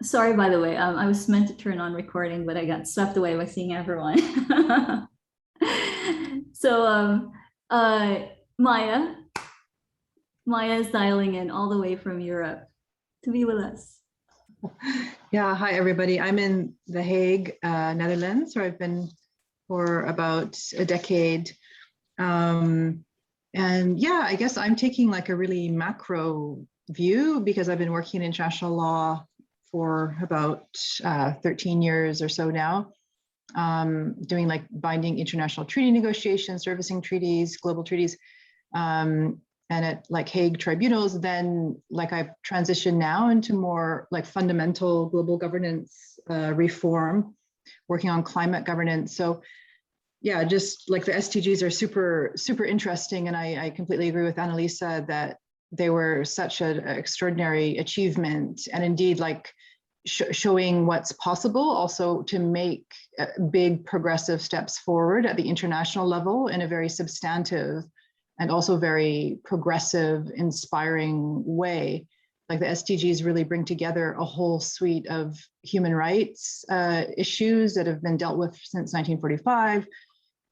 Sorry, by the way, I was meant to turn on recording, but I got swept away by seeing everyone. So, uh, Maya, Maya is dialing in all the way from Europe to be with us. Yeah, hi everybody. I'm in The Hague, Netherlands, where I've been for about a decade. And yeah, I guess I'm taking like a really macro view because I've been working in international law for about 13 years or so now, doing like binding international treaty negotiations, servicing treaties, global treaties. And at like Hague tribunals, then like I've transitioned now into more like fundamental global governance reform, working on climate governance. So yeah, just like the SDGs are super, super interesting. And I completely agree with Annalisa that they were such an extraordinary achievement. And indeed, like showing what's possible also to make big progressive steps forward at the international level in a very substantive and also very progressive, inspiring way. Like the SDGs really bring together a whole suite of human rights issues that have been dealt with since 1945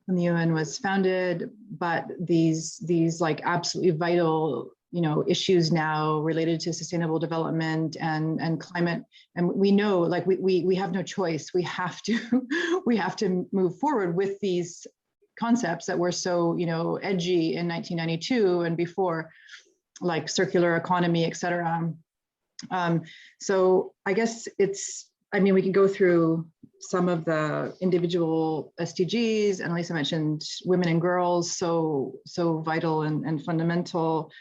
when the UN was founded, but these like absolutely vital issues now related to sustainable development and climate. And we know like we have no choice. We have to we have to move forward with these concepts that were so edgy in 1992 and before, like circular economy, et cetera. So I guess we can go through some of the individual SDGs. And Lisa mentioned women and girls, so vital and fundamental.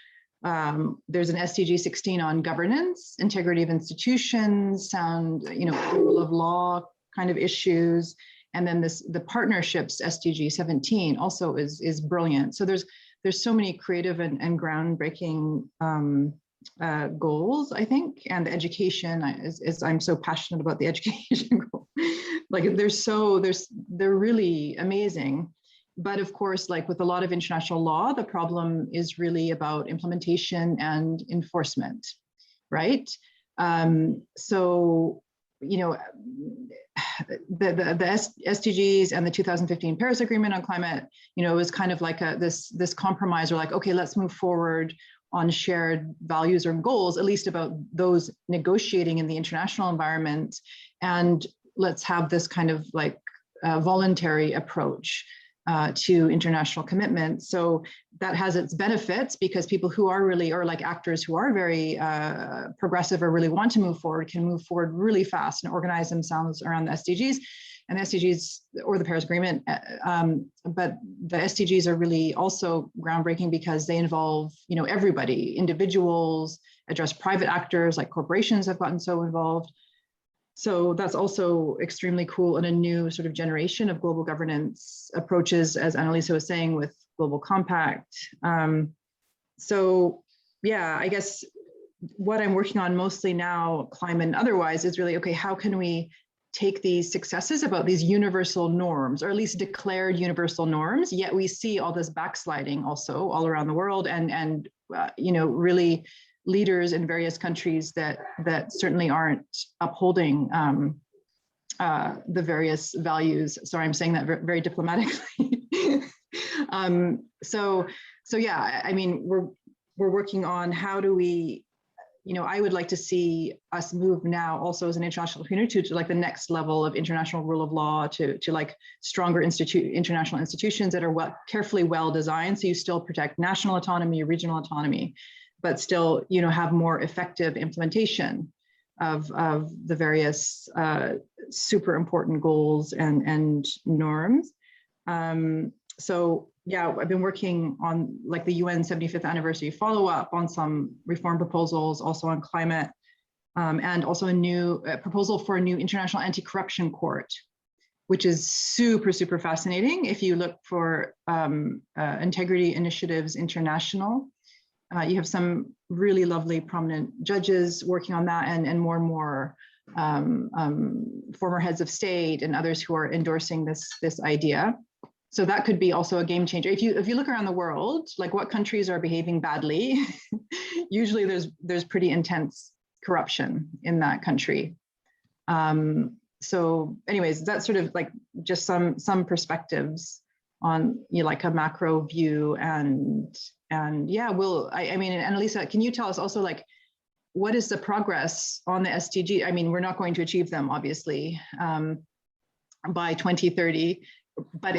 There's an SDG 16 on governance, integrity of institutions, sound, rule of law kind of issues. And then the partnerships SDG 17 also is brilliant. So there's so many creative and groundbreaking goals, I think, and the education is I'm so passionate about the education goal. Like they're really amazing. But of course, like with a lot of international law, the problem is really about implementation and enforcement, right? So the SDGs and the 2015 Paris Agreement on climate, was kind of like this compromise, or like, okay, let's move forward on shared values or goals, at least about those negotiating in the international environment, and let's have this kind of like voluntary approach to international commitment. So that has its benefits because people who are really, or like actors who are very progressive or really want to move forward can move forward really fast and organize themselves around the SDGs and the SDGs or the Paris Agreement. But the SDGs are really also groundbreaking because they involve, everybody, individuals, address private actors, like corporations have gotten so involved. So that's also extremely cool, and a new sort of generation of global governance approaches, as Annalisa was saying, with Global Compact. So yeah, I guess what I'm working on mostly now, climate and otherwise, is really, okay, how can we take these successes about these universal norms, or at least declared universal norms, yet we see all this backsliding also all around the world, and really leaders in various countries that certainly aren't upholding the various values. Sorry, I'm saying that very diplomatically. So yeah, I mean, we're working on how do we, I would like to see us move now also as an international community to like the next level of international rule of law, to like stronger international institutions that are carefully well designed, so you still protect national autonomy, regional autonomy, but still, have more effective implementation of the various super important goals and norms. So yeah, I've been working on like the UN 75th anniversary follow-up on some reform proposals, also on climate, and also a new proposal for a new international anti-corruption court, which is super, super fascinating. If you look for Integrity Initiatives International, you have some really lovely prominent judges working on that, and more former heads of state and others who are endorsing this idea. So that could be also a game changer. If you look around the world, like what countries are behaving badly, usually there's pretty intense corruption in that country. So anyways, that's sort of like just some perspectives on, you know, like a macro view. And yeah, I mean, Annalisa, can you tell us also, like, what is the progress on the SDG? I mean, we're not going to achieve them, obviously, by 2030, but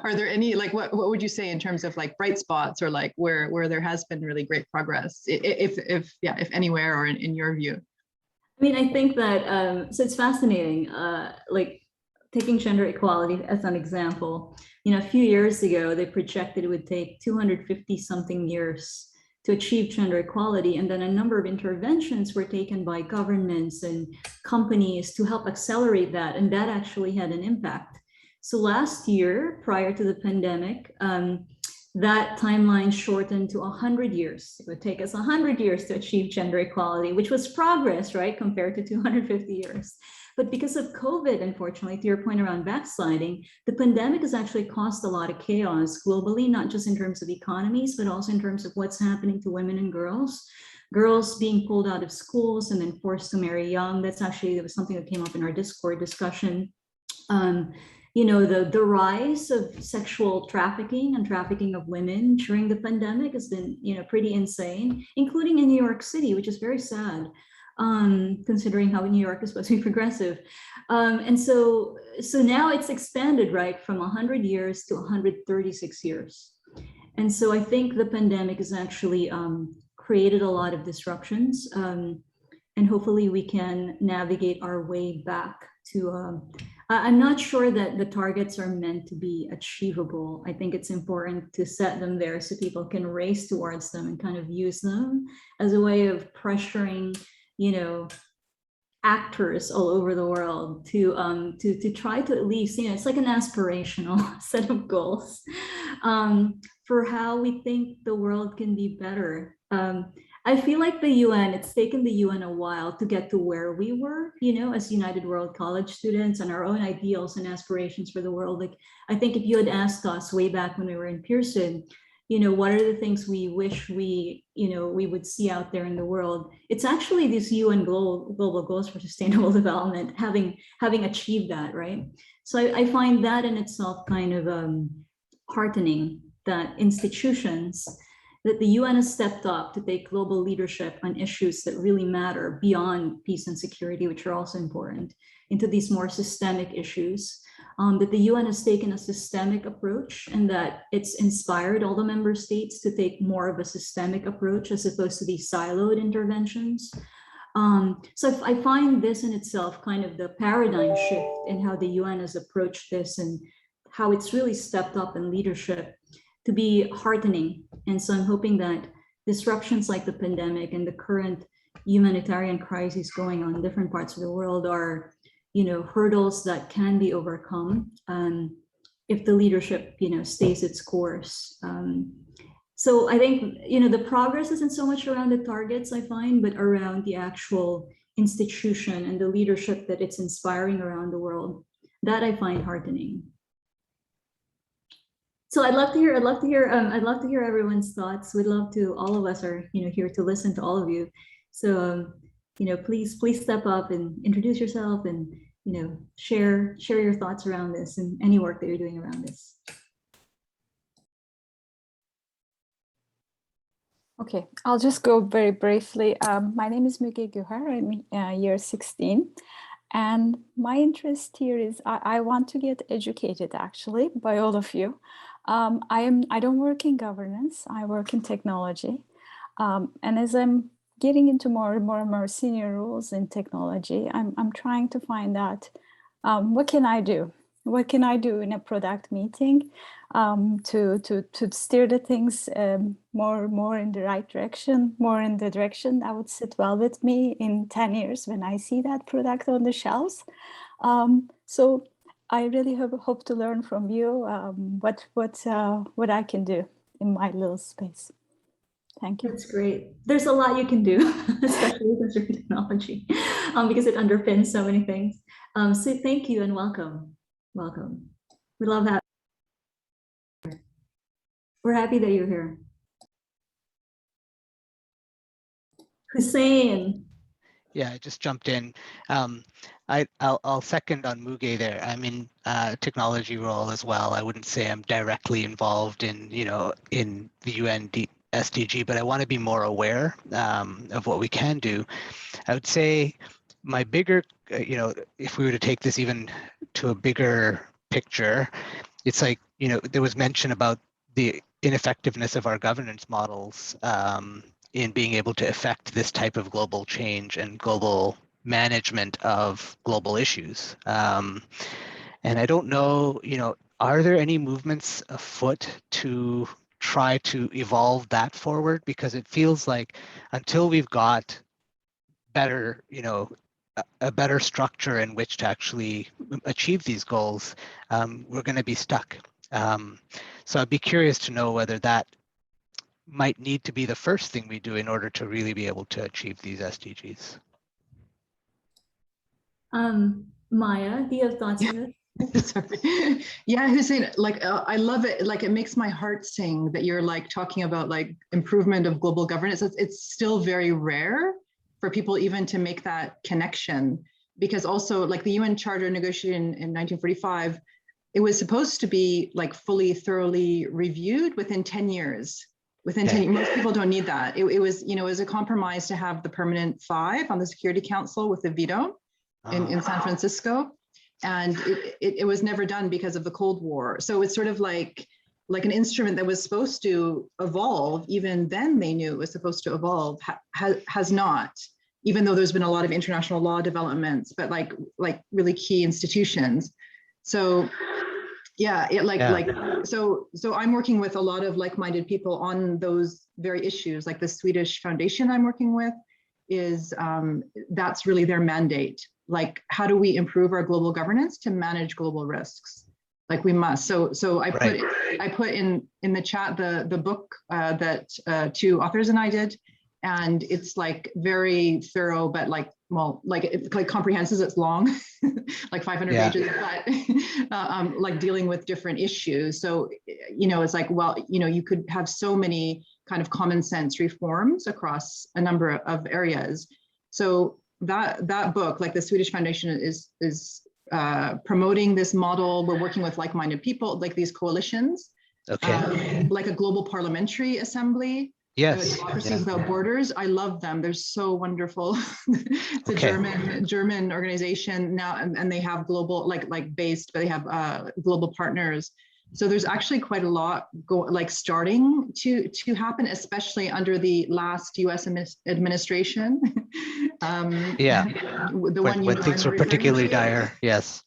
are there any, like, what would you say in terms of like bright spots, or like where there has been really great progress, if anywhere, or in your view? I mean, I think that, so it's fascinating, like taking gender equality as an example. You know, a few years ago, they projected it would take 250 something years to achieve gender equality. And then a number of interventions were taken by governments and companies to help accelerate that. And that actually had an impact. So last year, prior to the pandemic, that timeline shortened to 100 years. It would take us 100 years to achieve gender equality, which was progress, right, compared to 250 years. But because of COVID, unfortunately, to your point around backsliding, the pandemic has actually caused a lot of chaos globally, not just in terms of economies, but also in terms of what's happening to women and girls. Girls being pulled out of schools and then forced to marry young. That was something that came up in our Discord discussion. You know, the rise of sexual trafficking and trafficking of women during the pandemic has been, you know, pretty insane, including in New York City, which is very sad, considering how New York is supposed to be progressive. And so now it's expanded, right, from 100 years to 136 years. And so I think the pandemic has actually created a lot of disruptions, and hopefully we can navigate our way back to, I'm not sure that the targets are meant to be achievable. I think it's important to set them there so people can race towards them and kind of use them as a way of pressuring, you know, actors all over the world to try to at least, you know, it's like an aspirational set of goals for how we think the world can be better. I feel like the UN, it's taken the UN a while to get to where we were, you know, as United World College students, and our own ideals and aspirations for the world. Like, I think if you had asked us way back when we were in Pearson, you know, what are the things we wish we, you know, we would see out there in the world? It's actually these UN global goals for sustainable development, having achieved that, right? So I find that in itself kind of heartening, that institutions, that the UN has stepped up to take global leadership on issues that really matter beyond peace and security, which are also important, into these more systemic issues. That the UN has taken a systemic approach, and that it's inspired all the member states to take more of a systemic approach as opposed to these siloed interventions. So I find this in itself kind of the paradigm shift in how the UN has approached this, and how it's really stepped up in leadership, to be heartening. And so I'm hoping that disruptions like the pandemic and the current humanitarian crises going on in different parts of the world are, you know, hurdles that can be overcome if the leadership, you know, stays its course. So I think, you know, the progress isn't so much around the targets, I find, but around the actual institution and the leadership that it's inspiring around the world. That I find heartening. So I'd love to hear everyone's thoughts. We'd love to, all of us are, you know, here to listen to all of you. So, you know, please step up and introduce yourself, and, you know, share your thoughts around this and any work that you're doing around this. Okay, I'll just go very briefly. My name is Müge Güher. I'm year 16. And my interest here is I want to get educated, actually, by all of you. I don't work in governance. I work in technology. And as I'm getting into more and more senior roles in technology, I'm trying to find out what can I do? What can I do in a product meeting to steer the things more in the right direction, more in the direction that would sit well with me in 10 years when I see that product on the shelves. So I really hope to learn from you what I can do in my little space. Thank you. That's great. There's a lot you can do, especially with technology, because it underpins so many things. So thank you and welcome. Welcome. We love that. We're happy that you're here. Hussein. Yeah, I just jumped in. I'll second on Muge there. I'm in technology role as well. I wouldn't say I'm directly involved in, in the UN SDG, but I want to be more aware of what we can do. I would say my bigger, if we were to take this even to a bigger picture, it's like, there was mention about the ineffectiveness of our governance models in being able to affect this type of global change and global management of global issues. And I don't know, are there any movements afoot to try to evolve that forward? Because it feels like until we've got better, a better structure in which to actually achieve these goals, we're going to be stuck. So I'd be curious to know whether that might need to be the first thing we do in order to really be able to achieve these SDGs. Maya, do you have thoughts on this? Sorry. Yeah, Hussein, like I love it. Like it makes my heart sing that you're like talking about like improvement of global governance. It's still very rare for people even to make that connection, because also like the UN Charter negotiated in 1945, it was supposed to be like fully, thoroughly reviewed within 10 years. Within 10 years, most people don't need that. It was, it was a compromise to have the permanent 5 on the Security Council with the veto in San Francisco. And it was never done because of the Cold War. So it's sort of like an instrument that was supposed to evolve. Even then they knew it was supposed to evolve, has not, even though there's been a lot of international law developments, but like really key institutions. So yeah, so I'm working with a lot of like-minded people on those very issues. Like the Swedish foundation I'm working with is, that's really their mandate. Like, how do we improve our global governance to manage global risks? Like we must. So I put in the chat the book that 2 authors and I did, and it's like very thorough, but like, well, like it's like comprehensive. It's long, like 500 pages, but like dealing with different issues. So it's like, well, you could have so many kind of common sense reforms across a number of areas. So that book, like the Swedish Foundation is promoting this model. We're working with like-minded people, like these coalitions, like a global parliamentary assembly. Yes. Democracy Without Borders. I love them. They're so wonderful. It's a German organization now, and they have global, like based, but they have global partners. So there's actually quite a lot starting to happen, especially under the last U.S. administration. When things were particularly dire. Yes.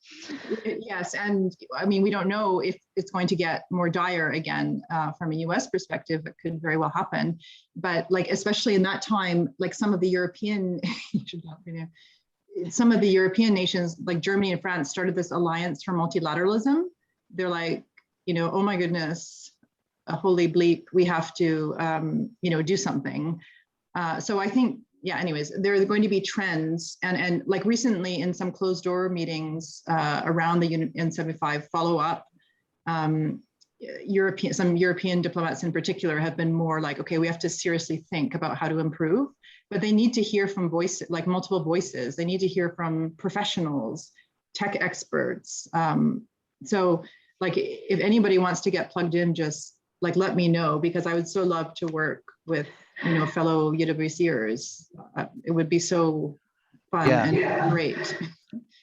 Yes, and I mean, we don't know if it's going to get more dire again from a U.S. perspective. It could very well happen, but like especially in that time, like some of the European nations, like Germany and France, started this alliance for multilateralism. They're like, oh my goodness, holy bleep, we have to, do something. So I think, yeah, anyways, there are going to be trends, and like recently in some closed door meetings around the UN 75 follow up, some European diplomats in particular have been more like, okay, we have to seriously think about how to improve, but they need to hear from voices, like multiple voices. They need to hear from professionals, tech experts. So like if anybody wants to get plugged in, just like let me know, because I would so love to work with fellow UWCers. It would be so fun and great.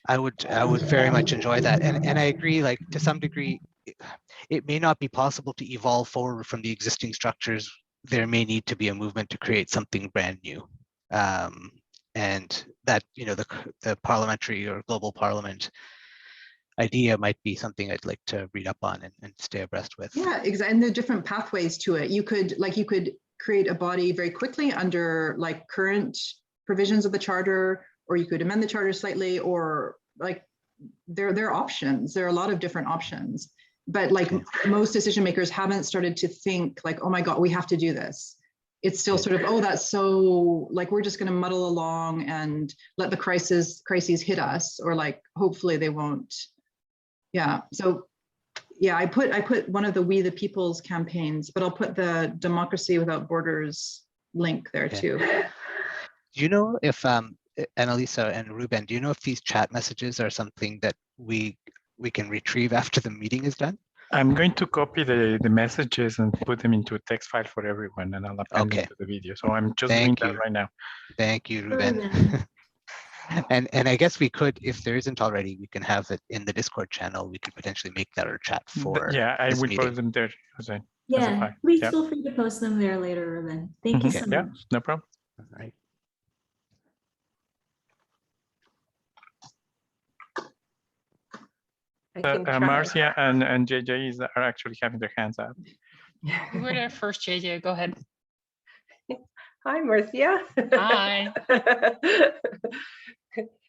I would very much enjoy that, and I agree. Like to some degree, it may not be possible to evolve forward from the existing structures. There may need to be a movement to create something brand new, and that the parliamentary or global parliament idea might be something I'd like to read up on and stay abreast with. Yeah, exactly. And the different pathways to it. You could create a body very quickly under like current provisions of the charter, or you could amend the charter slightly, or like there are options. There are a lot of different options, but like most decision makers haven't started to think like, oh my God, we have to do this. It's still sort of, oh, that's so like, we're just going to muddle along and let the crises hit us, or like, hopefully they won't. Yeah. So yeah, I put one of the We the People's campaigns, but I'll put the Democracy Without Borders link there too. Do you know if Annalisa and Ruben, do you know if these chat messages are something that we can retrieve after the meeting is done? I'm going to copy the messages and put them into a text file for everyone, and I'll append Okay. them to the video. So I'm just doing Thank that you. right now. Thank you, Ruben. Ruben. And I guess we could, if there isn't already, we can have it in the Discord channel. We could potentially make that our chat for Yeah, I this will meeting. post them there, Jose. As a Yeah, file. please Yeah. feel free to post them there later, Ruben. Thank you Mhm. so Yeah, much. no problem. All right. I can try. Marcia and JJ are actually having their hands up. You were there first, JJ. Go ahead. Hi, Marcia. Hi.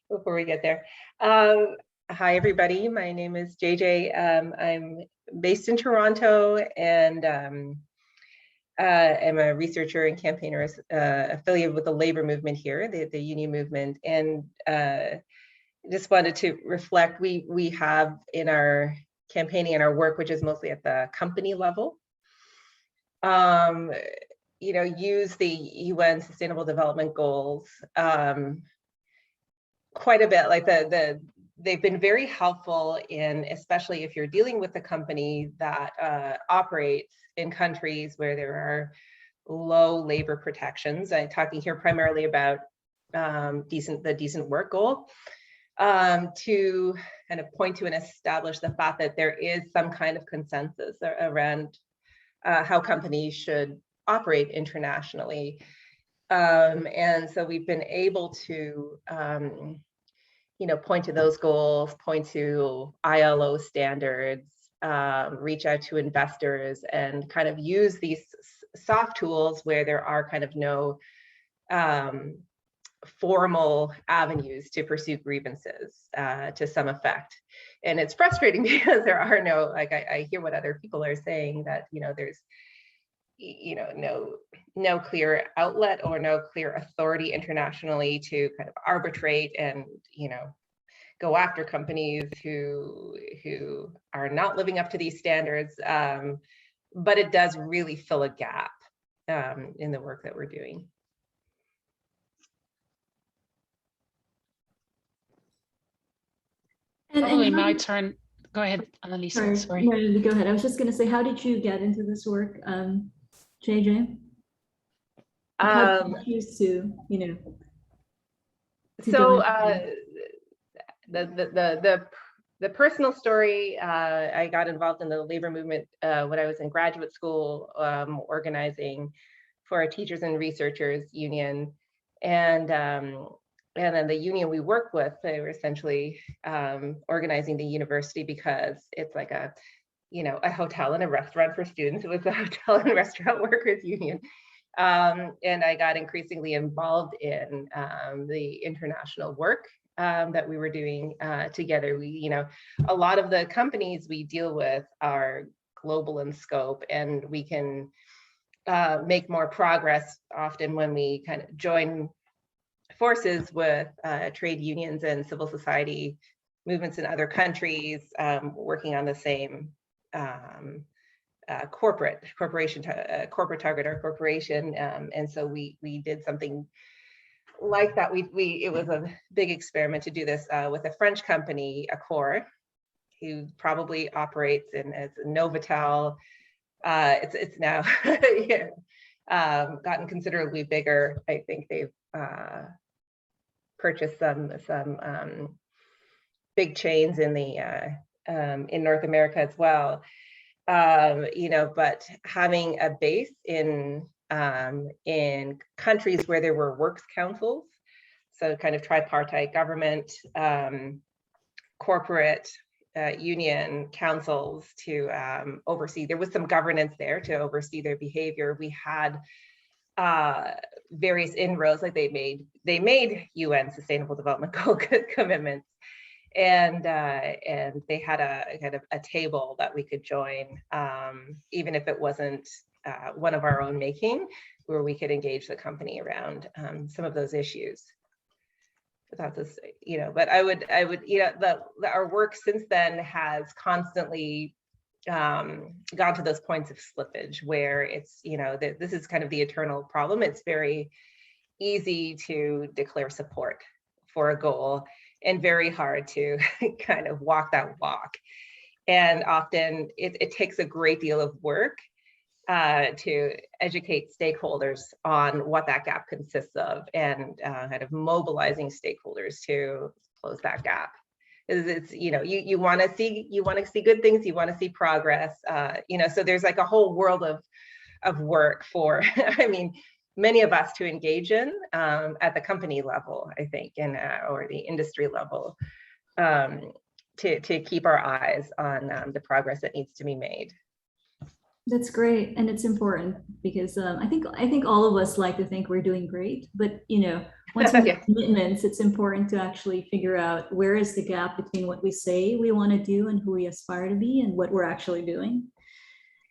Before we get there. Hi, everybody. My name is JJ. I'm based in Toronto and am a researcher and campaigner affiliated with the labor movement here, the union movement. And just wanted to reflect, we have in our campaigning and our work, which is mostly at the company level, you know, use the UN Sustainable Development Goals quite a bit. Like they've been very helpful in, especially if you're dealing with a company that operates in countries where there are low labor protections. I'm talking here primarily about the decent work goal. To kind of point to and establish the fact that there is some kind of consensus around how companies should operate internationally. And so we've been able to, you know, point to those goals, point to ILO standards, reach out to investors and kind of use these soft tools where there are kind of no formal avenues to pursue grievances to some effect. And it's frustrating because there are no, like I hear what other people are saying that, you know, there's, you know, no clear outlet or no clear authority internationally to kind of arbitrate and, you know, go after companies who are not living up to these standards. But it does really fill a gap in the work that we're doing. Probably how my did- turn. Go ahead, Annalisa. Sorry. No, go ahead. I was just going to say, how did you get into this work, JJ? How did you choose to, you know? to So go into the personal story, I got involved in the labor movement when I was in graduate school, organizing for a teachers and researchers union. And then the union we work with, they were essentially organizing the university because it's like a, you know, a hotel and a restaurant for students. It was a hotel and restaurant workers union. And I got increasingly involved in the international work that we were doing together. We, you know, a lot of the companies we deal with are global in scope, and we can make more progress often when we kind of join forces with trade unions and civil society movements in other countries, working on the same corporate target or corporation. And so we did something like that. It was a big experiment to do this with a French company, Accor, who probably operates as Novotel. It's now gotten considerably bigger. I think they've purchased some big chains in the in North America as well. You know, but having a base in countries where there were works councils, so kind of tripartite government, corporate, union councils to oversee. There was some governance there to oversee their behavior. We had various inroads, like they made UN Sustainable Development Goal commitments. And they had a kind of a table that we could join, even if it wasn't one of our own making, where we could engage the company around some of those issues. That's just, you know, but I would, you know, our work since then has constantly gone to those points of slippage where it's, you know, this is kind of the eternal problem. It's very easy to declare support for a goal and very hard to kind of walk that walk. And often it takes a great deal of work to educate stakeholders on what that gap consists of, and kind of mobilizing stakeholders to close that gap. It's, you know, you want to see good things, you want to see progress, you know, so there's like a whole world of work for, I mean, many of us to engage in at the company level, I think, and or the industry level, to keep our eyes on the progress that needs to be made. That's great, and it's important because I think all of us like to think we're doing great, but you know, once we make commitments, it's important to actually figure out where is the gap between what we say we want to do and who we aspire to be and what we're actually doing.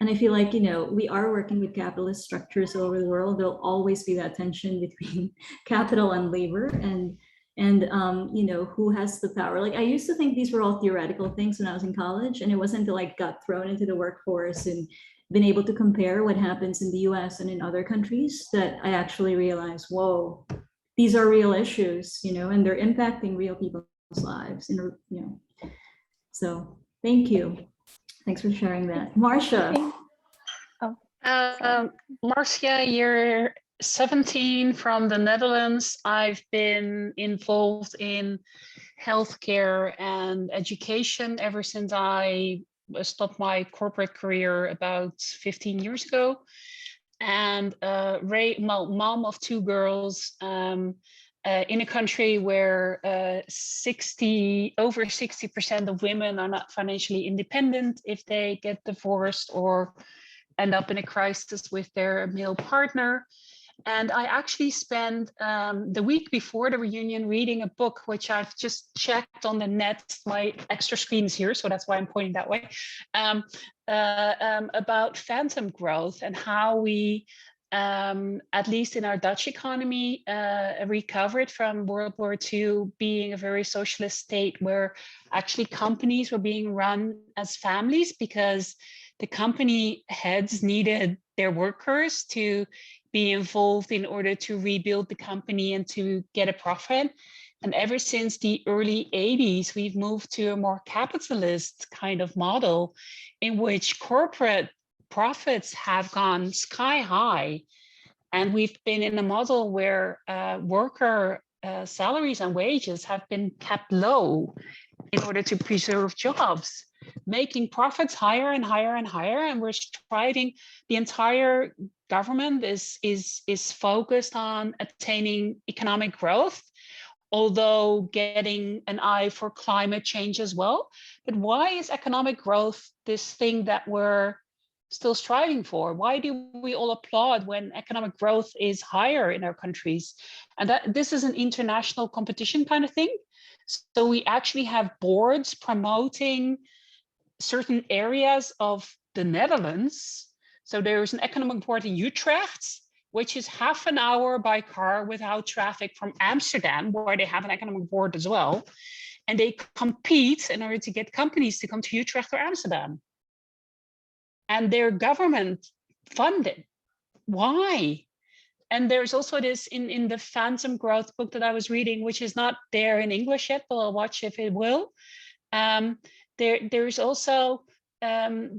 And I feel like, you know, we are working with capitalist structures all over the world. There'll always be that tension between capital and labor, and you know, who has the power. Like I used to think these were all theoretical things when I was in college, and it wasn't until I got thrown into the workforce and been able to compare what happens in the US and in other countries that I actually realized, whoa, these are real issues, you know, and they're impacting real people's lives, and you know. So thank you. Thanks for sharing that. Marcia. Marcia, you're 17 from the Netherlands. I've been involved in healthcare and education ever since I stopped my corporate career about 15 years ago. And mom of 2 girls, in a country where over 60% of women are not financially independent if they get divorced or end up in a crisis with their male partner. And I actually spent the week before the reunion reading a book, which I've just checked on the net. My extra screen is here, so that's why I'm pointing that way, about phantom growth and how we, at least in our Dutch economy, recovered from World War II being a very socialist state where actually companies were being run as families because the company heads needed their workers to be involved in order to rebuild the company and to get a profit. And ever since the early 80s, we've moved to a more capitalist kind of model in which corporate profits have gone sky high. And we've been in a model where worker salaries and wages have been kept low in order to preserve jobs, making profits higher and higher and higher. And we're striving, the entire government is focused on attaining economic growth, although getting an eye for climate change as well. But why is economic growth this thing that we're still striving for? Why do we all applaud when economic growth is higher in our countries? And that this is an international competition kind of thing. So we actually have boards promoting certain areas of the Netherlands. So there's an economic board in Utrecht, which is half an hour by car without traffic from Amsterdam, where they have an economic board as well. And they compete in order to get companies to come to Utrecht or Amsterdam. And they're government funded. Why? And there's also this in the Phantom Growth book that I was reading, which is not there in English yet, but I'll watch if it will. There's also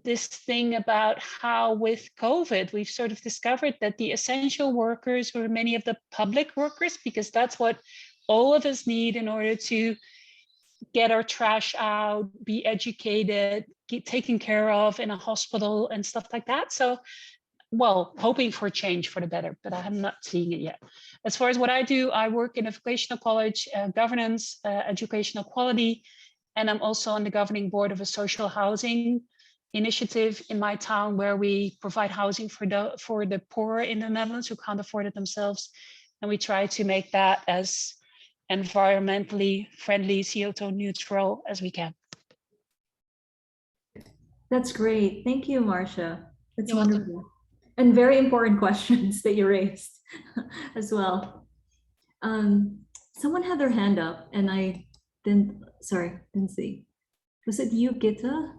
this thing about how with COVID, we've sort of discovered that the essential workers were many of the public workers, because that's what all of us need in order to get our trash out, be educated, get taken care of in a hospital and stuff like that. So, well, hoping for change for the better, but I'm not seeing it yet. As far as what I do, I work in a vocational college, governance, educational quality, and I'm also on the governing board of a social housing initiative in my town where we provide housing for the poor in the Netherlands who can't afford it themselves. And we try to make that as environmentally friendly, CO2 neutral as we can. That's great. Thank you, Marcia. That's You're wonderful. welcome. And very important questions that you raised as well. Someone had their hand up and I didn't see. Was it you, Gitta?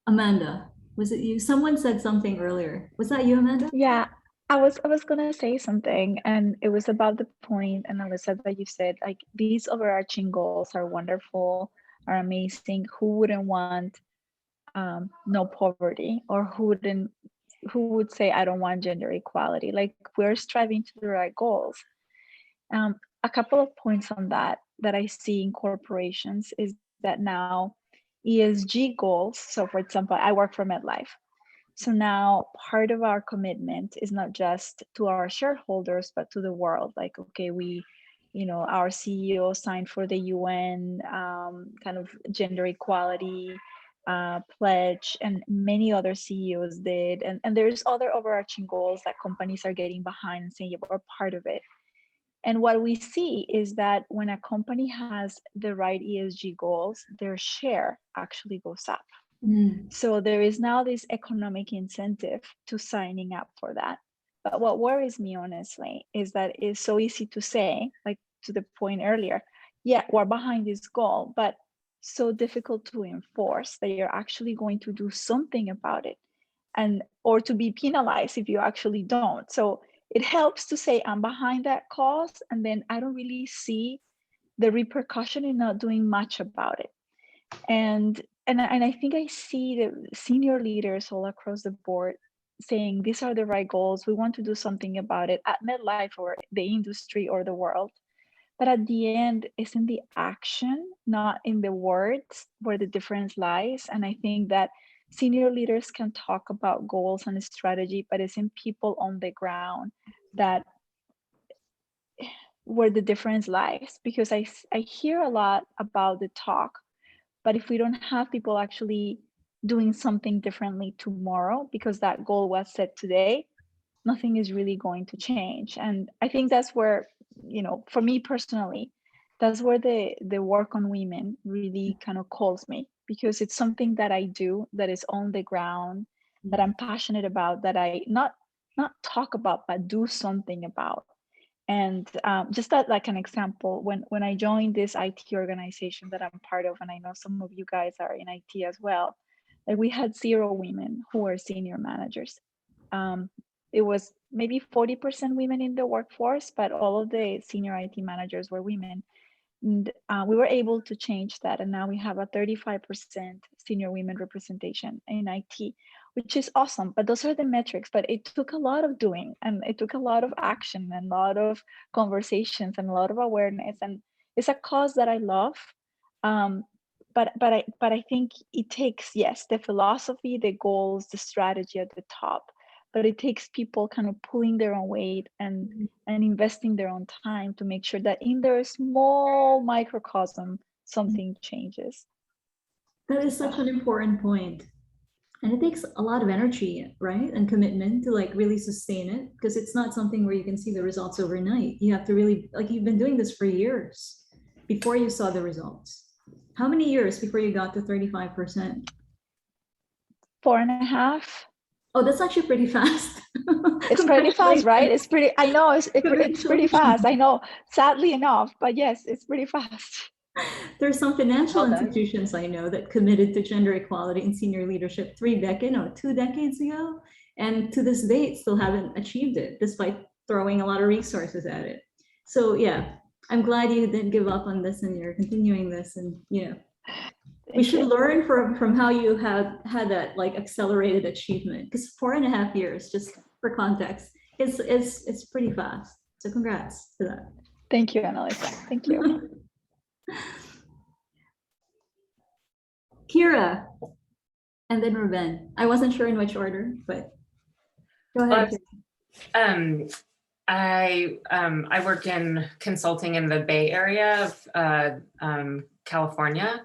Amanda, was it you? Someone said something earlier. Was that you, Amanda? Yeah, I was gonna say something, and it was about the point, and Alyssa, that you said, like, these overarching goals are wonderful, are amazing. Who wouldn't want no poverty, or who would say I don't want gender equality? Like, we're striving to the right goals. A couple of points on that I see in corporations is that now ESG goals. So, for example, I work for MetLife. So now part of our commitment is not just to our shareholders, but to the world. Like, okay, our CEO signed for the UN kind of gender equality pledge, and many other CEOs did. And there's other overarching goals that companies are getting behind and saying, yeah, we're part of it. And what we see is that when a company has the right ESG goals, their share actually goes up. So there is now this economic incentive to signing up for that. But what worries me, honestly, is that it's so easy to say, like to the point earlier, yeah, we're behind this goal, but so difficult to enforce that you're actually going to do something about it, and or to be penalized if you actually don't. So it helps to say I'm behind that cause, and then I don't really see the repercussion in not doing much about it. And I think I see the senior leaders all across the board saying these are the right goals. We want to do something about it at MetLife or the industry or the world. But at the end, it's in the action, not in the words, where the difference lies. And I think that senior leaders can talk about goals and strategy, but it's in people on the ground that where the difference lies. Because I hear a lot about the talk, but if we don't have people actually doing something differently tomorrow because that goal was set today, nothing is really going to change. And I think that's where, for me personally, that's where the work on women really kind of calls me, because it's something that I do that is on the ground, that I'm passionate about, that I not talk about, but do something about. And just that, like an example, when I joined this IT organization that I'm part of, and I know some of you guys are in IT as well, like we had 0 women who were senior managers. It was maybe 40% women in the workforce, but all of the senior IT managers were women. And we were able to change that, and now we have a 35% senior women representation in IT, which is awesome. But those are the metrics. But it took a lot of doing, and it took a lot of action, and a lot of conversations, and a lot of awareness. And it's a cause that I love. But I think it takes, yes, the philosophy, the goals, the strategy at the top, but it takes people kind of pulling their own weight and investing their own time to make sure that in their small microcosm, something changes. That is such an important point. And it takes a lot of energy, right? And commitment to like really sustain it, because it's not something where you can see the results overnight. You have to really, like, you've been doing this for years before you saw the results. How many years before you got to 35%? 4.5. Oh, that's actually pretty fast. It's pretty fast, right? It's pretty, I know, it's pretty fast. I know, sadly enough, but yes, it's pretty fast. There's some financial Well done. institutions I know that committed to gender equality in senior leadership 2 decades ago. And to this date, still haven't achieved it, despite throwing a lot of resources at it. So yeah, I'm glad you didn't give up on this and you're continuing this. And we should learn from how you had that like accelerated achievement, because 4.5 years, just for context, it's pretty fast. So congrats to that. Thank you, Annalisa. Thank you. Kira, and then Ruben. I wasn't sure in which order, but go ahead. I work in consulting in the Bay Area of California,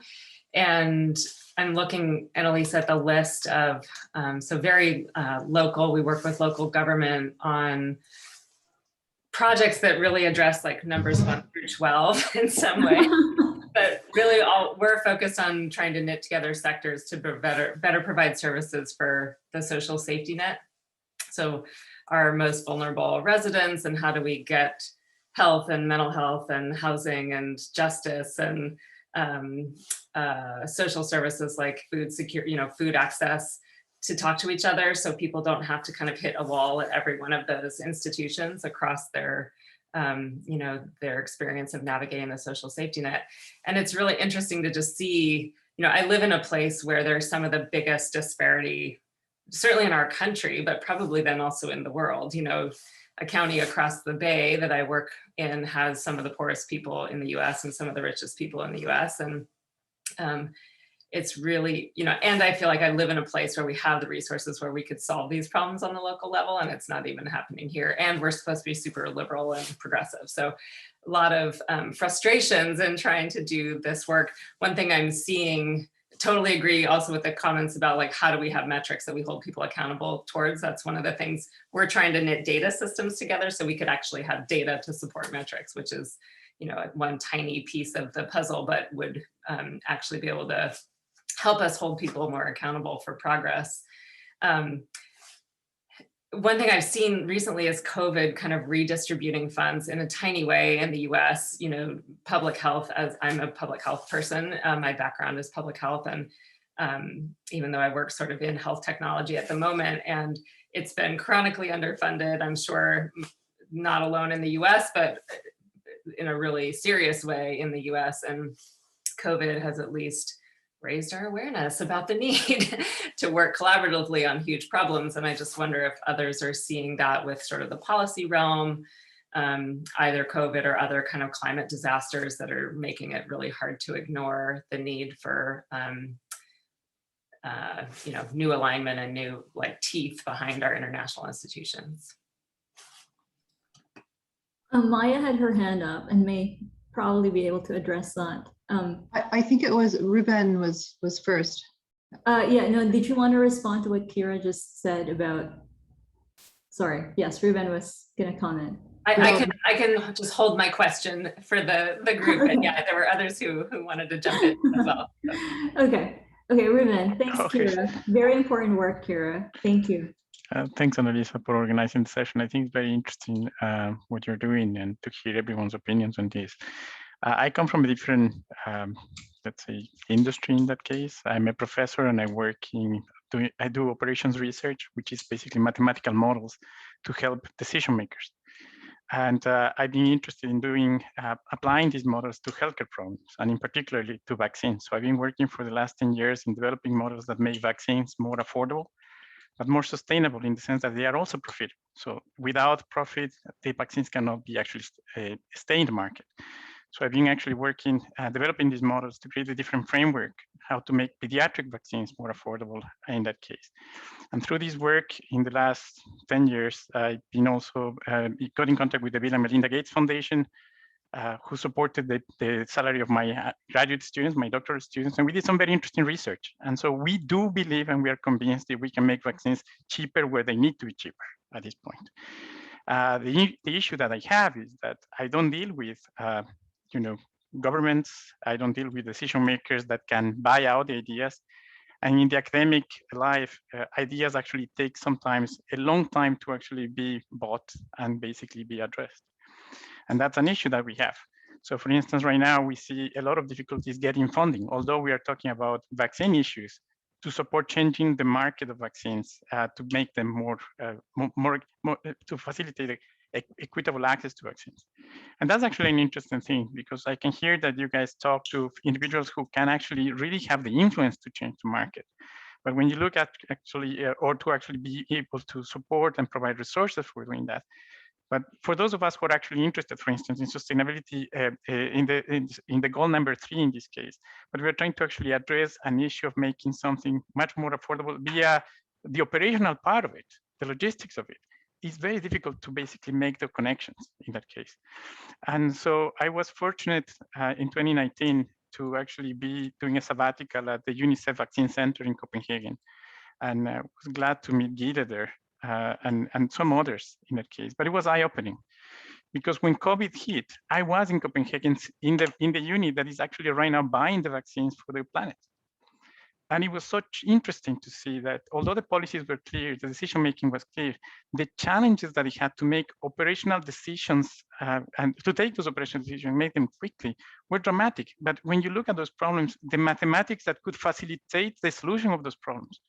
and I'm looking, Annalisa, at the list of, so very local. We work with local government on projects that really address like numbers 1 through 12 in some way. But really we're focused on trying to knit together sectors to better provide services for the social safety net. So our most vulnerable residents, and how do we get health and mental health and housing and justice and social services like food access to talk to each other, so people don't have to kind of hit a wall at every one of those institutions across their their experience of navigating the social safety net. And it's really interesting to just see, I live in a place where there's some of the biggest disparity, certainly in our country, but probably then also in the world. A county across the bay that I work in has some of the poorest people in the US and some of the richest people in the US. And it's really, and I feel like I live in a place where we have the resources where we could solve these problems on the local level, and it's not even happening here. And we're supposed to be super liberal and progressive. So a lot of frustrations in trying to do this work. One thing I'm seeing, totally agree also with the comments about like, how do we have metrics that we hold people accountable towards? That's one of the things we're trying to knit data systems together so we could actually have data to support metrics, which is, one tiny piece of the puzzle, but would actually be able to help us hold people more accountable for progress. One thing I've seen recently is COVID kind of redistributing funds in a tiny way in the US, public health, as I'm a public health person, my background is public health. And even though I work sort of in health technology at the moment, and it's been chronically underfunded, I'm sure not alone in the US, but in a really serious way in the US. And COVID has at least raised our awareness about the need to work collaboratively on huge problems. And I just wonder if others are seeing that with sort of the policy realm, either COVID or other kind of climate disasters that are making it really hard to ignore the need for new alignment and new teeth behind our international institutions. Maya had her hand up and may probably be able to address that. I think it was Ruben was first. Yeah, no, did you want to respond to what Kira just said about, sorry, yes, Ruben was gonna comment. I can just hold my question for the group, and yeah, there were others who wanted to jump in as well. Okay, Ruben, thanks, Okay. Kira. Very important work, Kira. Thank you. Thanks, Annalisa, for organizing the session. I think it's very interesting what you're doing and to hear everyone's opinions on this. I come from a different, let's say, industry in that case. I'm a professor and I do operations research, which is basically mathematical models to help decision makers. And I've been interested in applying these models to healthcare problems, and in particularly to vaccines. So I've been working for the last 10 years in developing models that make vaccines more affordable, but more sustainable in the sense that they are also profitable. So without profit, the vaccines cannot be actually stay in the market. So I've been actually working, developing these models to create a different framework, how to make pediatric vaccines more affordable in that case. And through this work in the last 10 years, I've been also got in contact with the Bill and Melinda Gates Foundation, who supported the salary of my graduate students, my doctoral students, and we did some very interesting research. And so we do believe, and we are convinced that we can make vaccines cheaper where they need to be cheaper at this point. The issue that I have is that I don't deal with governments, I don't deal with decision makers that can buy out the ideas. And in the academic life, ideas actually take sometimes a long time to actually be bought and basically be addressed. And that's an issue that we have. So for instance, right now we see a lot of difficulties getting funding, although we are talking about vaccine issues to support changing the market of vaccines to make them more to facilitate equitable access to vaccines. And that's actually an interesting thing, because I can hear that you guys talk to individuals who can actually really have the influence to change the market. But when you look at actually, or to actually be able to support and provide resources for doing that. But for those of us who are actually interested, for instance, in sustainability, in the goal number 3 in this case, but we're trying to actually address an issue of making something much more affordable via the operational part of it, the logistics of it. It's very difficult to basically make the connections in that case. And so I was fortunate in 2019 to actually be doing a sabbatical at the UNICEF Vaccine Center in Copenhagen. And I was glad to meet Gita there and some others in that case, but it was eye-opening. Because when COVID hit, I was in Copenhagen in the unit that is actually right now buying the vaccines for the planet. And it was such interesting to see that although the policies were clear, the decision-making was clear, the challenges that it had to make operational decisions and to take those operational decisions and make them quickly were dramatic. But when you look at those problems, the mathematics that could facilitate the solution of those problems,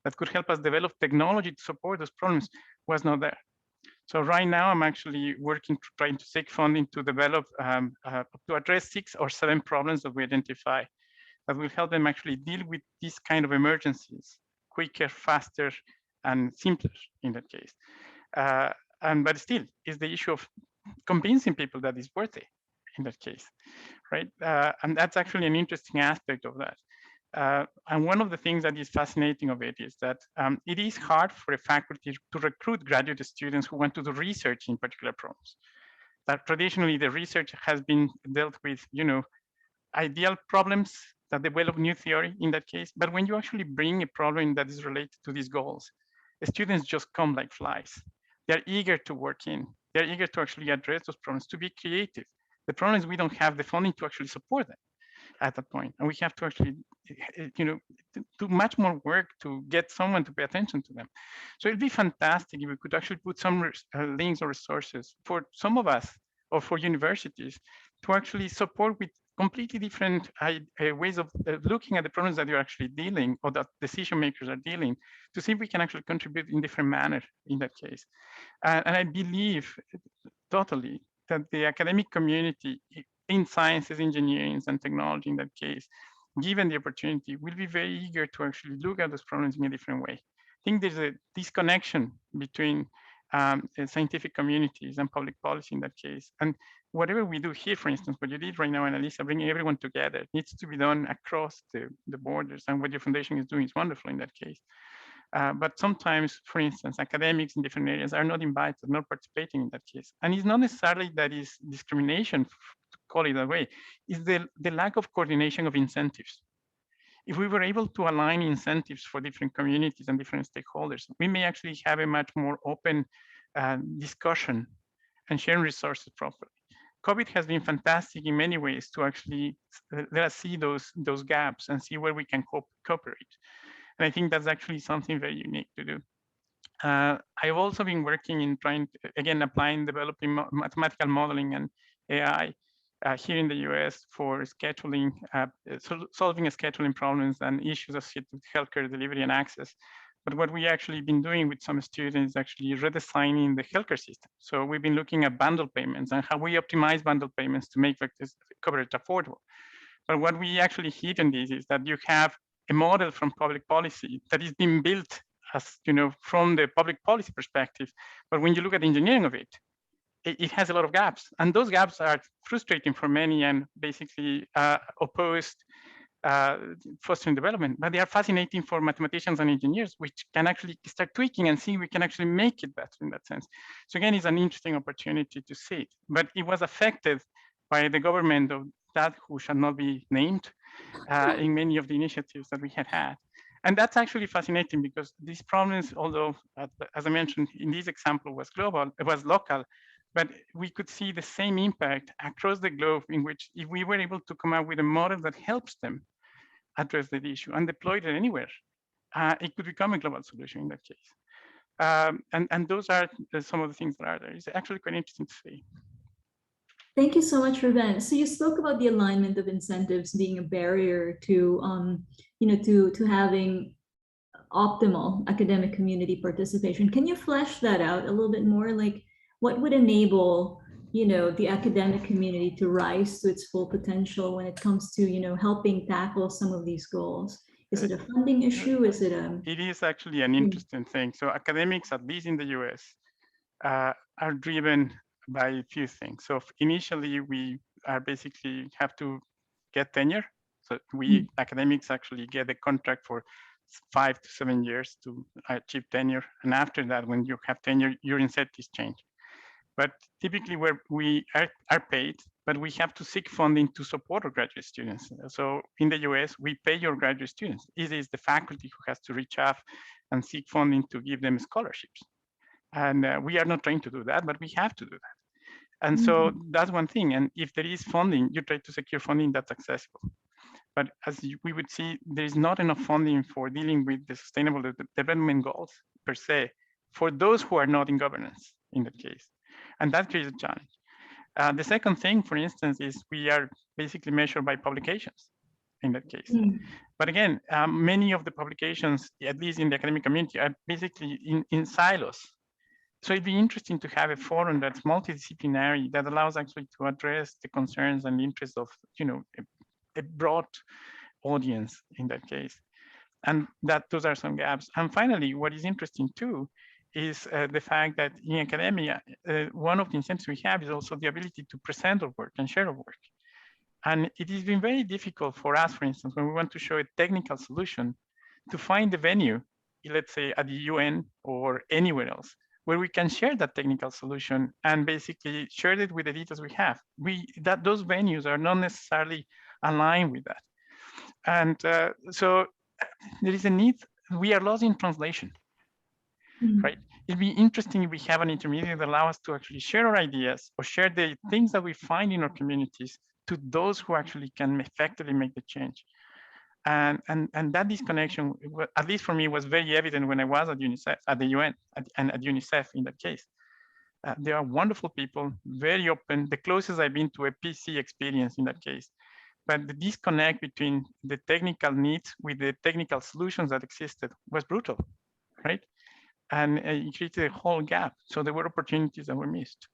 that could help us develop technology to support those problems was not there. So right now I'm actually working to trying to seek funding to develop, to address 6 or 7 problems that we identify that will help them actually deal with these kind of emergencies quicker, faster, and simpler in that case. But still, it's the issue of convincing people that it's worth it in that case, right? And that's actually an interesting aspect of that. And one of the things that is fascinating of it is that it is hard for a faculty to recruit graduate students who want to do research in particular problems. That traditionally the research has been dealt with, ideal problems that develop new theory in that case. But when you actually bring a problem that is related to these goals, the students just come like flies. They're eager to work in. They're eager to actually address those problems, to be creative. The problem is we don't have the funding to actually support them at that point. And we have to actually, do much more work to get someone to pay attention to them. So it'd be fantastic if we could actually put some links or resources for some of us or for universities to actually support with completely different ways of looking at the problems that you're actually dealing or that decision makers are dealing, to see if we can actually contribute in different manner in that case. And I believe totally that the academic community in sciences, engineering, and technology in that case, given the opportunity, will be very eager to actually look at those problems in a different way. I think there's a disconnection between scientific communities and public policy in that case. And whatever we do here, for instance, what you did right now, Annalisa, bringing everyone together, needs to be done across the borders. And what your foundation is doing is wonderful in that case. But sometimes, for instance, academics in different areas are not invited, not participating in that case. And it's not necessarily that is discrimination, to call it that way, it's the lack of coordination of incentives. If we were able to align incentives for different communities and different stakeholders, we may actually have a much more open discussion and sharing resources properly. COVID has been fantastic in many ways to actually let us see those gaps and see where we can cooperate. And I think that's actually something very unique to do. I've also been working in trying to, again, developing mathematical modeling and AI here in the US for scheduling, solving scheduling problems and issues associated with healthcare delivery and access. But what we actually been doing with some students is actually redesigning the healthcare system. So we've been looking at bundle payments and how we optimize bundle payments to make this coverage affordable. But what we actually hit in this is that you have a model from public policy that is being built as, from the public policy perspective. But when you look at the engineering of it, it has a lot of gaps. And those gaps are frustrating for many and basically opposed fostering development. But they are fascinating for mathematicians and engineers, which can actually start tweaking and see we can actually make it better in that sense. So again, it's an interesting opportunity to see it. But it was affected by the government of that who shall not be named in many of the initiatives that we had. And that's actually fascinating because these problems, although, as I mentioned, in this example was global, it was local, but we could see the same impact across the globe in which if we were able to come up with a model that helps them address the issue and deploy it anywhere, it could become a global solution in that case. And those are some of the things that are there. It's actually quite interesting to see. Thank you so much, Ruben. So you spoke about the alignment of incentives being a barrier to, to having optimal academic community participation. Can you flesh that out a little bit more? Like, what would enable, the academic community to rise to its full potential when it comes to, helping tackle some of these goals? Is it a funding issue? Is it a? It is actually an interesting thing. So academics, at least in the US, are driven by a few things. So initially, we are basically have to get tenure. So we academics actually get a contract for 5 to 7 years to achieve tenure. And after that, when you have tenure, your incentives change. But typically where we are paid, but we have to seek funding to support our graduate students. So in the US, we pay your graduate students. It is the faculty who has to reach out and seek funding to give them scholarships. And we are not trying to do that, but we have to do that. And so that's one thing. And if there is funding, you try to secure funding that's accessible. But as we would see, there is not enough funding for dealing with the sustainable development goals per se, for those who are not in governance in that case. And that creates a challenge. The second thing, for instance, is we are basically measured by publications in that case. But again, many of the publications, at least in the academic community, are basically in silos. So it'd be interesting to have a forum that's multidisciplinary that allows actually to address the concerns and interests of, a broad audience in that case. And those are some gaps. And finally, what is interesting too is the fact that in academia, one of the incentives we have is also the ability to present our work and share our work. And it has been very difficult for us, for instance, when we want to show a technical solution, to find the venue, let's say at the UN or anywhere else, where we can share that technical solution and basically share it with the details we have. Those venues are not necessarily aligned with that. And so there is a need, we are lost in translation, right? It'd be interesting if we have an intermediate that allows us to actually share our ideas or share the things that we find in our communities to those who actually can effectively make the change. And that disconnection, at least for me, was very evident when I was at UNICEF, at the UN, and at UNICEF in that case. They are wonderful people, very open, the closest I've been to a PC experience in that case. But the disconnect between the technical needs with the technical solutions that existed was brutal, right? And it created a whole gap. So there were opportunities that were missed.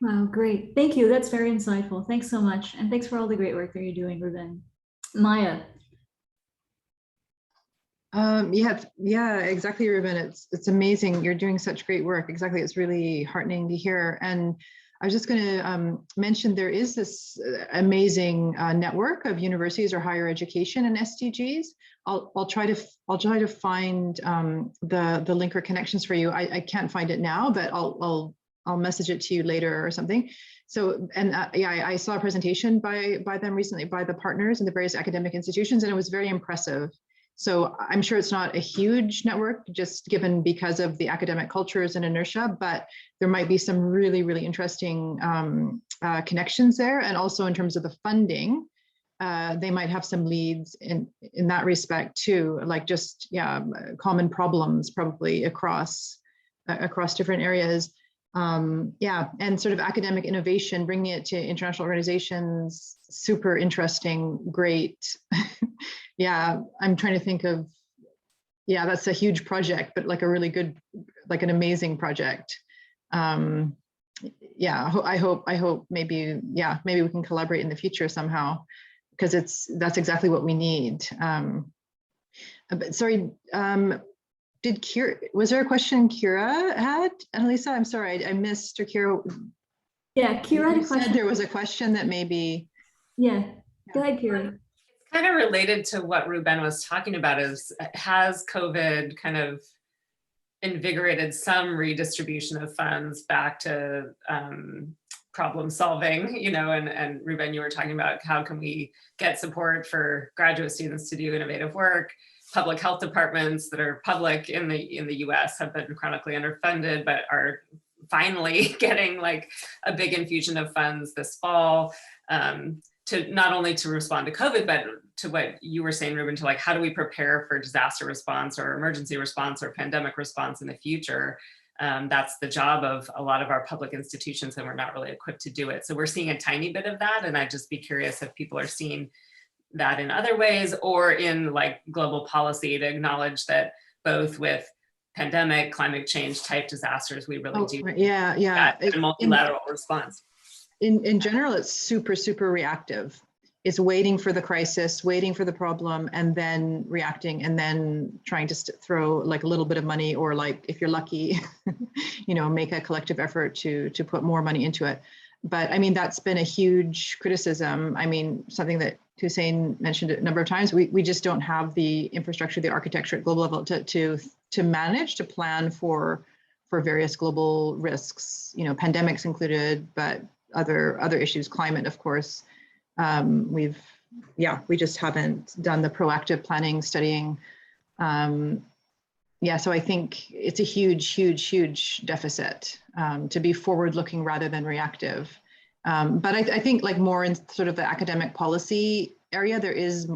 Wow, great. Thank you. That's very insightful. Thanks so much. And thanks for all the great work that you're doing, Ruben. Maya. Yeah, exactly, Ruben. It's amazing. You're doing such great work. Exactly. It's really heartening to hear. And I was just going to mention there is this amazing network of universities or higher education and SDGs. I'll try to find the link or connections for you. I can't find it now, but I'll message it to you later or something. So, and yeah, I saw a presentation by them recently, by the partners in the various academic institutions, and it was very impressive. So I'm sure it's not a huge network, just given because of the academic cultures and inertia, but there might be some really, really interesting connections there. And also in terms of the funding, they might have some leads in that respect too, like just, yeah, common problems probably across different areas. Yeah, and sort of academic innovation, bringing it to international organizations, super interesting, great. Yeah, I'm trying to think of, yeah, that's a huge project, but like a really good, like an amazing project. Yeah, I hope maybe, yeah, maybe we can collaborate in the future somehow, because that's exactly what we need. But sorry, did Kira, was there a question Kira had? Annalisa, I'm sorry, I missed, or Kira. Yeah, Kira had a question. Said there was a question that maybe. Yeah, go ahead, Kira. It's kind of related to what Ruben was talking about, has COVID kind of invigorated some redistribution of funds back to problem solving, and Ruben, you were talking about how can we get support for graduate students to do innovative work. Public health departments that are public in the US have been chronically underfunded, but are finally getting like a big infusion of funds this fall, to not only to respond to COVID, but to what you were saying, Ruben, to like, how do we prepare for disaster response or emergency response or pandemic response in the future? That's the job of a lot of our public institutions, and we're not really equipped to do it. So we're seeing a tiny bit of that. And I'd just be curious if people are seeing that in other ways or in like global policy to acknowledge that both with pandemic, climate change type disasters, we really do a multilateral response. In general, it's super, super reactive. It's waiting for the crisis, waiting for the problem, and then reacting, and then trying to throw like a little bit of money, or like, if you're lucky, make a collective effort to put more money into it. But I mean, that's been a huge criticism. I mean, something that Hussein mentioned a number of times, we just don't have the infrastructure, the architecture at global level to manage, to plan for various global risks, pandemics included, but other issues, climate, of course. We just haven't done the proactive planning, studying. So I think it's a huge deficit to be forward-looking rather than reactive. But I think like more in sort of the academic policy area, there is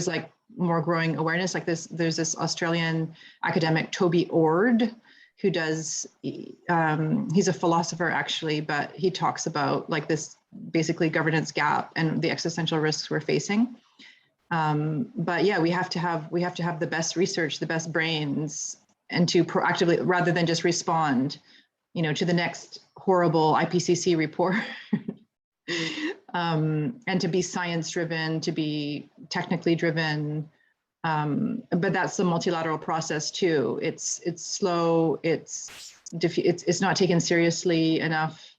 like more growing awareness. Like there's this Australian academic, Toby Ord, who does, he's a philosopher actually, but he talks about like this basically governance gap and the existential risks we're facing. But yeah, we have to have the best research, the best brains, and to proactively, rather than just respond, to the next horrible IPCC report. And to be science driven, to be technically driven. But that's the multilateral process too. It's slow. It's not taken seriously enough.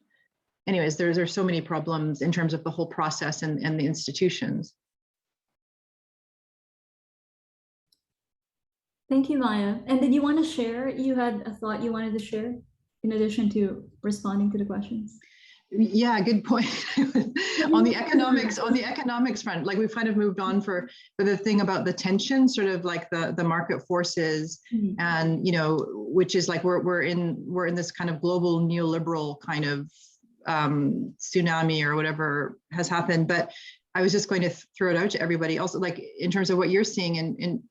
Anyways, there's so many problems in terms of the whole process and the institutions. Thank you, Maya. And did you want to share? You had a thought you wanted to share in addition to responding to the questions? Yeah, good point. on the economics front, like we've kind of moved on for the thing about the tension, sort of like the market forces, and which is like we're in this kind of global neoliberal kind of tsunami or whatever has happened. But I was just going to throw it out to everybody also, like in terms of what you're seeing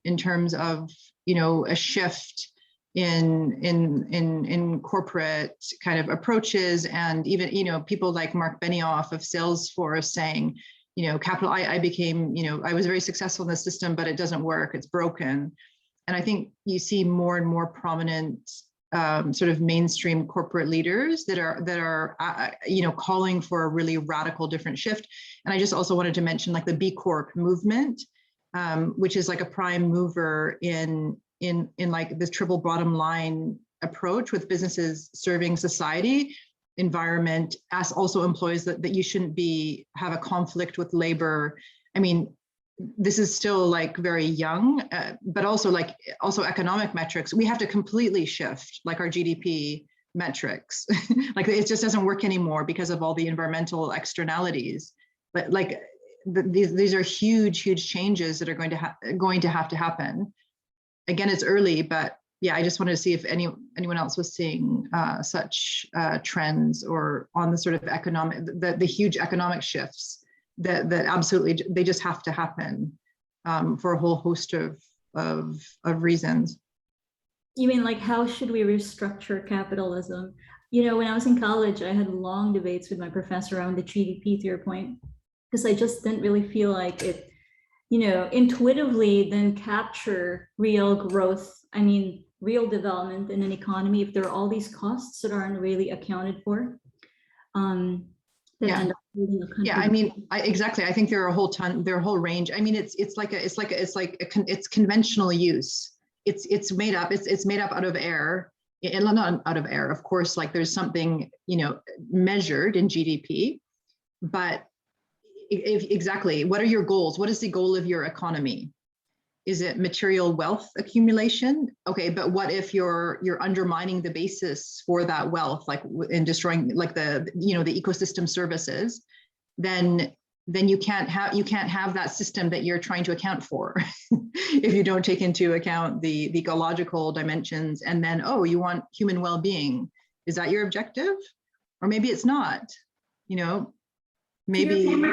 in terms of a shift in corporate kind of approaches, and even people like Mark Benioff of Salesforce saying, capital, I became, I was very successful in the system, but it doesn't work, it's broken. And I think you see more and more prominent sort of mainstream corporate leaders that are calling for a really radical different shift. And I just also wanted to mention like the B Corp movement, which is like a prime mover in like this triple bottom line approach with businesses serving society, environment, as also employees that you shouldn't have a conflict with labor. I mean, this is still like very young, but also economic metrics. We have to completely shift like our GDP metrics. Like it just doesn't work anymore because of all the environmental externalities. But like these are huge changes that are going to have to happen. Again, it's early, but yeah, I just wanted to see if anyone else was seeing such trends or on the sort of the huge economic shifts that absolutely they just have to happen for a whole host of reasons. You mean like how should we restructure capitalism? When I was in college, I had long debates with my professor around the GDP, to your point, because I just didn't really feel like it intuitively then capture real growth. I mean, real development in an economy if there are all these costs that aren't really accounted for. End up holding the country. Yeah, I mean, exactly. I think there are a whole range. I mean, it's conventional use. It's made up out of air. Not out of air, of course. Like there's something measured in GDP, but exactly, what are your goals? What is the goal of your economy? Is it material wealth accumulation? Okay, but what if you're undermining the basis for that wealth, like in destroying like the ecosystem services? Then you can't have that system that you're trying to account for if you don't take into account the ecological dimensions. And then you want human well-being. Is that your objective? Or maybe it's not. Maybe.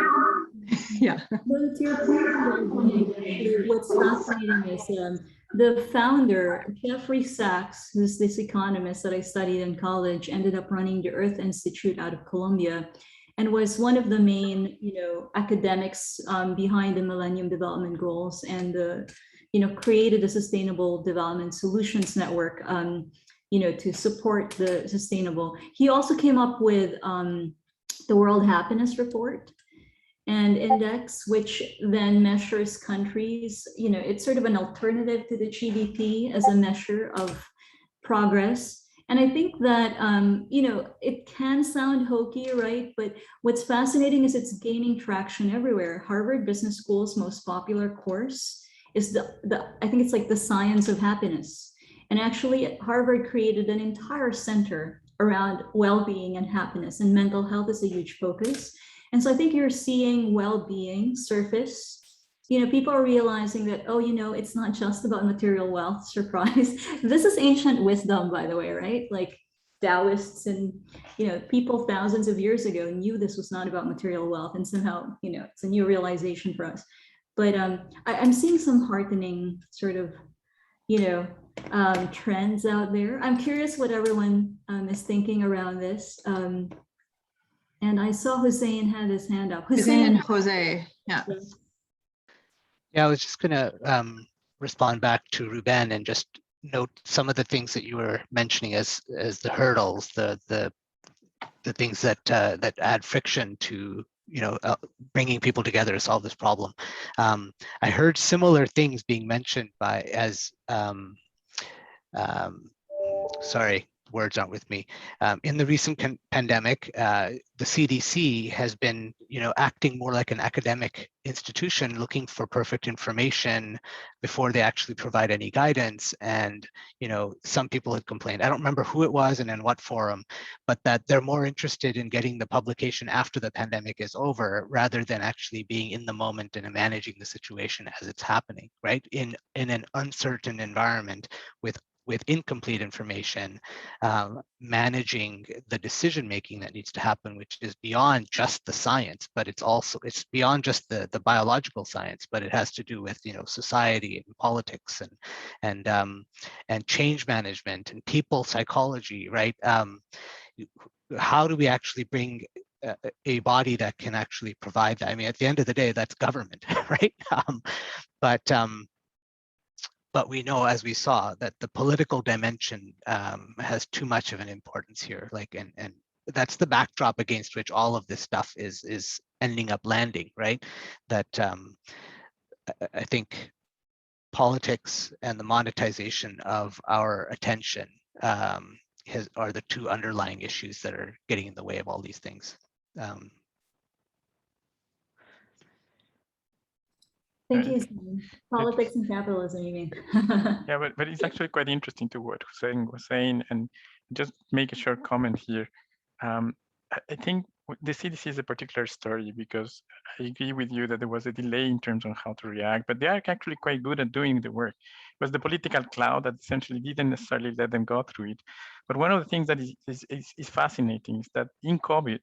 Yeah. Well, to your point, what's fascinating is the founder, Jeffrey Sachs, who's this economist that I studied in college, ended up running the Earth Institute out of Columbia, and was one of the main, academics behind the Millennium Development Goals, and created a Sustainable Development Solutions Network, to support the sustainable. He also came up with the World Happiness Report and Index, which then measures countries. It's sort of an alternative to the GDP as a measure of progress. And I think that, it can sound hokey, right? But what's fascinating is it's gaining traction everywhere. Harvard Business School's most popular course is I think it's like the science of happiness. And actually Harvard created an entire center around well-being and happiness, and mental health is a huge focus. And so I think you're seeing well-being surface. People are realizing that, it's not just about material wealth. Surprise. This is ancient wisdom, by the way, right? Like Taoists and, people thousands of years ago knew this was not about material wealth, and somehow, it's a new realization for us. But I'm seeing some heartening sort of, trends out there. I'm curious what everyone is thinking around this. And I saw Hussein had his hand up. Hussein and Jose, yeah. Yeah, I was just going to respond back to Ruben and just note some of the things that you were mentioning as the hurdles, the things that that add friction to bringing people together to solve this problem. I heard similar things being mentioned by sorry, words aren't with me. In the recent pandemic, the CDC has been, acting more like an academic institution, looking for perfect information before they actually provide any guidance. And, some people had complained, I don't remember who it was and in what forum, but that they're more interested in getting the publication after the pandemic is over, rather than actually being in the moment and managing the situation as it's happening, right? In an uncertain environment with incomplete information, managing the decision making that needs to happen, which is beyond just the science, but it's beyond just the biological science, but it has to do with society and politics and change management and people psychology, right? How do we actually bring a body that can actually provide that? I mean, at the end of the day, that's government, right? But we know, as we saw, that the political dimension has too much of an importance here. And that's the backdrop against which all of this stuff is ending up landing, right? That I think politics and the monetization of our attention are the two underlying issues that are getting in the way of all these things. Thank you, Sam. Politics and capitalism, you mean? Yeah, but it's actually quite interesting to what Hussein was saying, and just make a short comment here. I think the CDC is a particular story, because I agree with you that there was a delay in terms of how to react, but they are actually quite good at doing the work. It was the political cloud that essentially didn't necessarily let them go through it. But one of the things that is fascinating is that in COVID,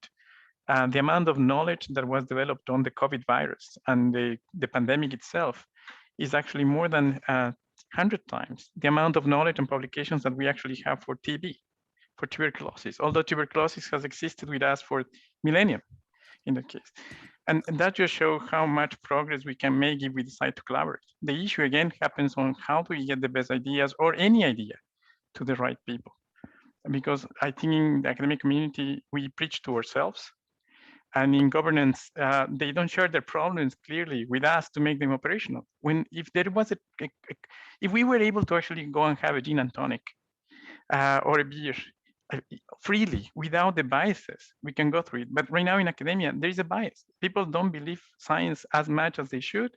the amount of knowledge that was developed on the COVID virus and the pandemic itself is actually more than 100 times the amount of knowledge and publications that we actually have for TB, for tuberculosis, although tuberculosis has existed with us for millennia in that case. And that just shows how much progress we can make if we decide to collaborate. The issue again happens on how do we get the best ideas, or any idea, to the right people. Because I think in the academic community, we preach to ourselves, and in governance, they don't share their problems clearly with us to make them operational. If there was if we were able to actually go and have a gin and tonic or a beer freely without the biases, we can go through it. But right now in academia, there is a bias. People don't believe science as much as they should.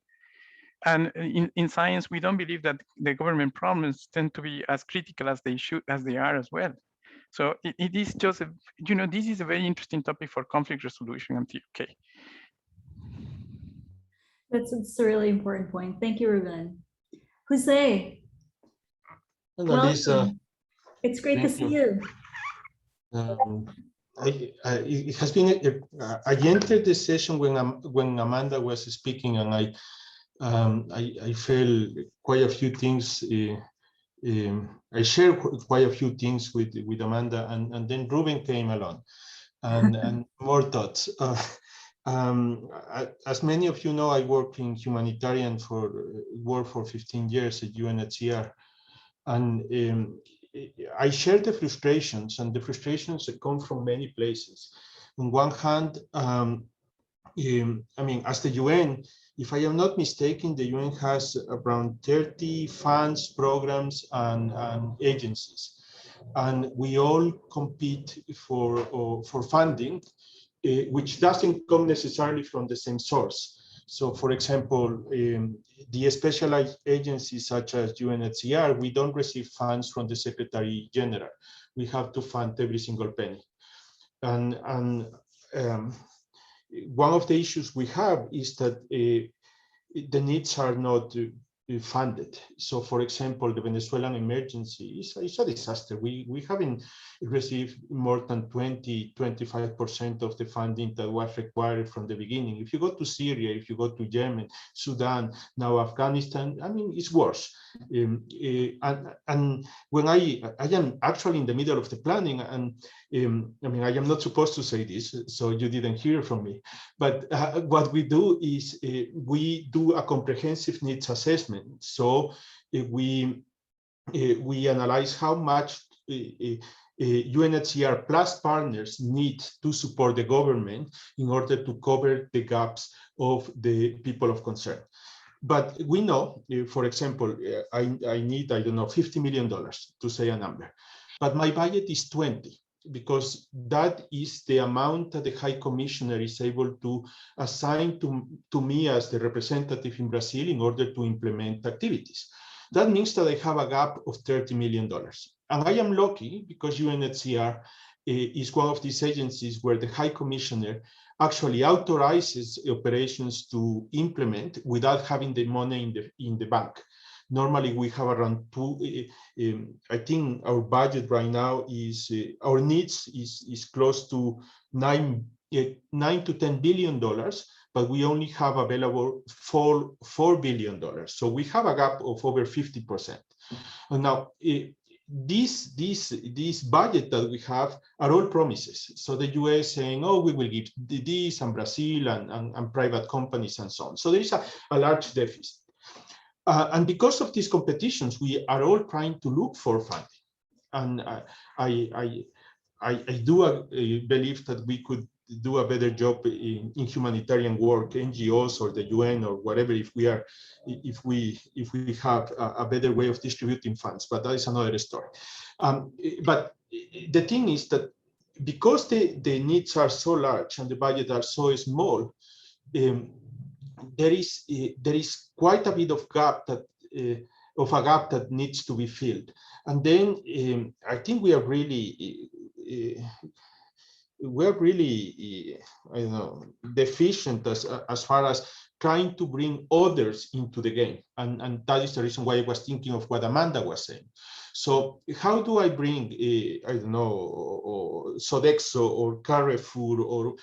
And in science, we don't believe that the government problems tend to be as critical as they are as well. So it is just, this is a very interesting topic for conflict resolution and TUK. That's a really important point. Thank you, Ruben. Jose. Annalisa, welcome. It's great to see you. It has been, I entered the session when Amanda was speaking, and I felt quite a few things. I shared quite a few things with Amanda, and then Ruben came along, and more thoughts. As many of you know, I work in humanitarian work for 15 years at UNHCR, and I share the frustrations, and the frustrations that come from many places. On one hand, I mean, as the UN, if I am not mistaken, the UN has around 30 funds, programs, and agencies, and we all compete for funding, which doesn't come necessarily from the same source. So, for example, the specialized agencies such as UNHCR, we don't receive funds from the Secretary General. We have to fund every single penny. And one of the issues we have is that the needs are not funded. So, for example, the Venezuelan emergency is a disaster. We haven't received more than 20-25% of the funding that was required from the beginning. If you go to Syria, if you go to Yemen, Sudan, now Afghanistan, I mean, it's worse. And when I am actually in the middle of the planning, and I mean, I am not supposed to say this, so you didn't hear from me, but what we do is we do a comprehensive needs assessment. So we analyze how much UNHCR plus partners need to support the government in order to cover the gaps of the people of concern. But we know, for example, I need, I don't know, $50 million to say a number, but my budget is 20, because that is the amount that the High Commissioner is able to assign to me as the representative in Brazil in order to implement activities. That means that I have a gap of $30 million. And I am lucky because UNHCR is one of these agencies where the High Commissioner actually authorizes operations to implement without having the money in the bank. Normally, we have around I think our budget right now is, our needs is close to $9 to $10 billion, but we only have available $4 billion. So we have a gap of over 50%. And now, this budget that we have are all promises. So the US saying, oh, we will give this, and Brazil and private companies and so on. So there is a large deficit. And because of these competitions, we are all trying to look for funding. And I do believe that we could do a better job in humanitarian work, NGOs or the UN or whatever, if we have a better way of distributing funds. But that is another story. But the thing is that because the needs are so large and the budget are so small, there is quite a bit of gap that needs to be filled. And then I think we are really I don't know, deficient as far as trying to bring others into the game. And that is the reason why I was thinking of what Amanda was saying. So how do I bring, I don't know, Sodexo or Carrefour or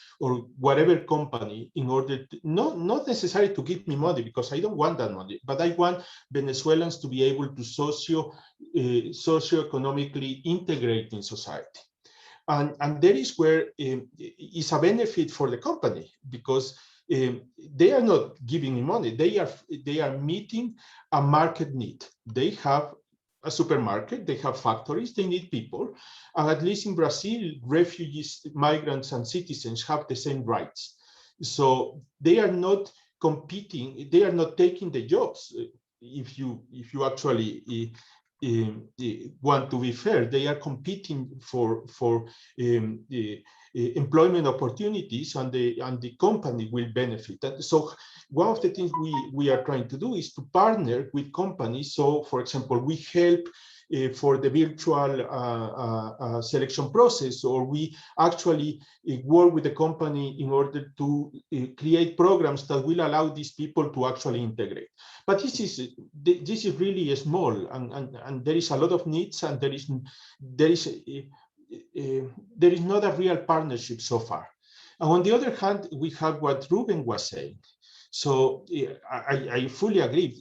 whatever company in order to, not necessarily to give me money, because I don't want that money, but I want Venezuelans to be able to socioeconomically integrate in society. And that is where it's a benefit for the company, because they are not giving me money. They are meeting a market need. They have a supermarket, they have factories, they need people. And at least in Brazil, refugees, migrants, and citizens have the same rights. So they are not competing, they are not taking the jobs. If you actually want to be fair, they are competing for employment opportunities, and the company will benefit. And so one of the things we are trying to do is to partner with companies. So, for example, we help for the virtual selection process, or we actually work with the company in order to create programs that will allow these people to actually integrate. But this is really small, and there is a lot of needs, and there is not a real partnership so far. And on the other hand, we have what Ruben was saying. So I fully agree.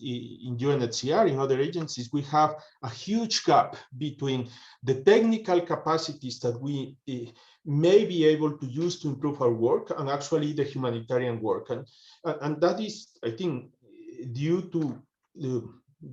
In UNHCR, in other agencies, we have a huge gap between the technical capacities that we may be able to use to improve our work and actually the humanitarian work. And that is, I think, due to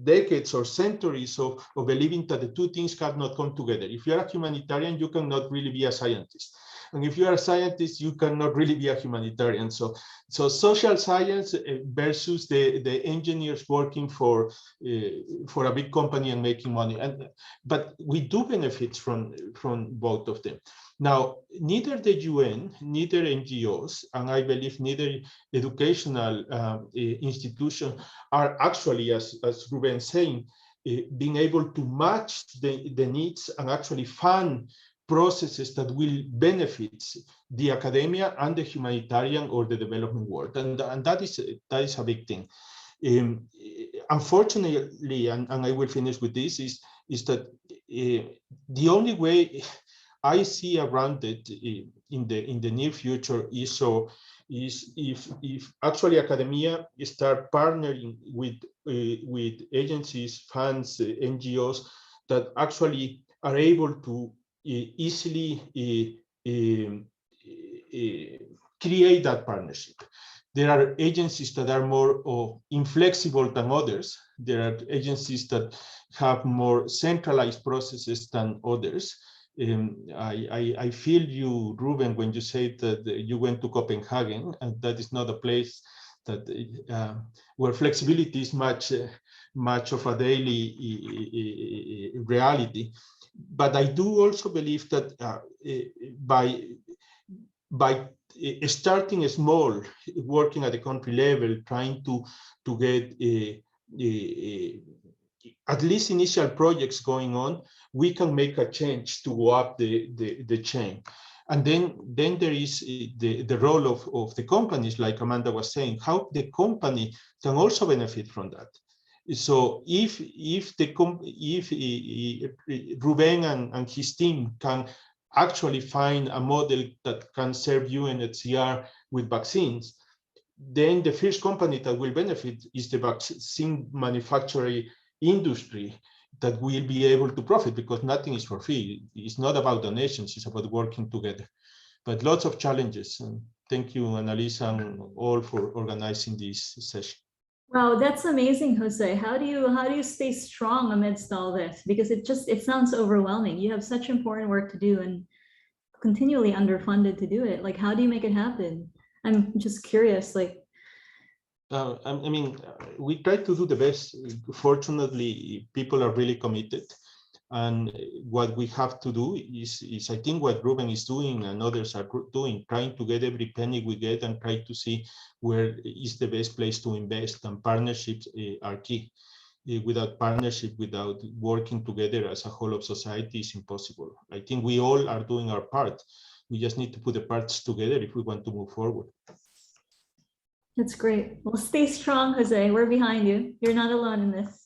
decades or centuries of believing that the two things cannot come together. If you're a humanitarian, you cannot really be a scientist. And if you are a scientist, you cannot really be a humanitarian. So social science versus the engineers working for a big company and making money. But we do benefit from both of them. Now, neither the UN, neither NGOs, and I believe neither educational institutions are actually, as Ruben saying, being able to match the needs and actually fund processes that will benefit the academia and the humanitarian or the development world, and that is a big thing. unfortunately, and I will finish with this, is that the only way I see around it in the near future is if actually academia start partnering with agencies, funds, NGOs that actually are able to easily create that partnership. There are agencies that are more inflexible than others. There are agencies that have more centralized processes than others. I feel you, Ruben, when you say that you went to Copenhagen, and that is not a place that where flexibility is much of a daily reality. But I do also believe that by starting small, working at the country level, trying to get at least initial projects going on, we can make a change to go up the chain. And then there is the role of the companies, like Amanda was saying, how the company can also benefit from that. So if Ruben and his team can actually find a model that can serve UNHCR with vaccines, then the first company that will benefit is the vaccine manufacturing industry that will be able to profit, because nothing is for free. It's not about donations, it's about working together. But lots of challenges. And thank you, Annalisa, and all for organizing this session. Wow, that's amazing, Jose. How do you stay strong amidst all this? Because it sounds overwhelming. You have such important work to do and continually underfunded to do it. Like, how do you make it happen? I'm just curious, like. I mean, we try to do the best. Fortunately, people are really committed. And what we have to do is I think what Ruben is doing and others are doing, trying to get every penny we get and try to see where is the best place to invest. And partnerships are key. Without partnership, without working together as a whole of society, is impossible. I think we all are doing our part. We just need to put the parts together if we want to move forward. That's great. Well, stay strong, Jose. We're behind you. You're not alone in this.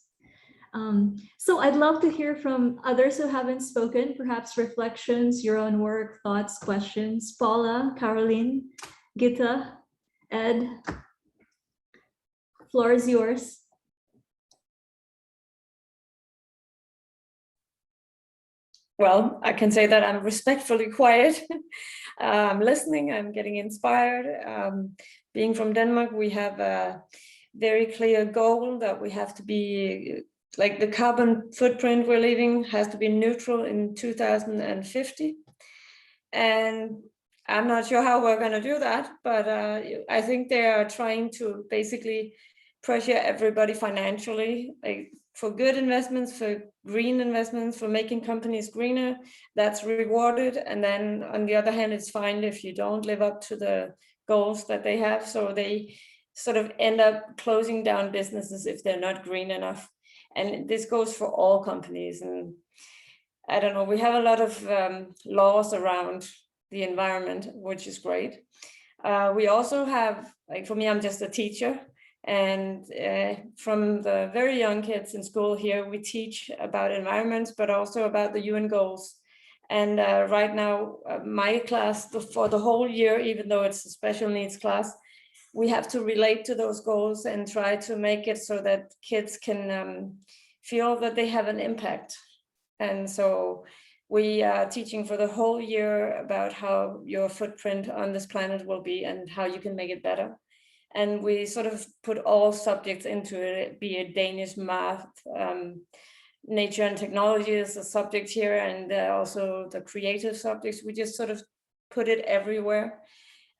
So I'd love to hear from others who haven't spoken, perhaps reflections, your own work, thoughts, questions. Paula, Caroline, Gita, Ed, floor is yours. Well, I can say that I'm respectfully quiet. I'm listening, I'm getting inspired. Being from Denmark, we have a very clear goal that we have to be, like the carbon footprint we're leaving has to be neutral in 2050. And I'm not sure how we're going to do that, but I think they are trying to basically pressure everybody financially, like for good investments, for green investments, for making companies greener, that's rewarded. And then on the other hand, it's fine if you don't live up to the goals that they have. So they sort of end up closing down businesses if they're not green enough. And this goes for all companies. And I don't know, we have a lot of laws around the environment, which is great. We also have, like for me, I'm just a teacher. And from the very young kids in school here, we teach about environments, but also about the UN goals. And right now, my class for the whole year, even though it's a special needs class, we have to relate to those goals and try to make it so that kids can feel that they have an impact. And so we are teaching for the whole year about how your footprint on this planet will be and how you can make it better. And we sort of put all subjects into it, be it Danish, math, nature and technology is a subject here, and also the creative subjects. We just sort of put it everywhere.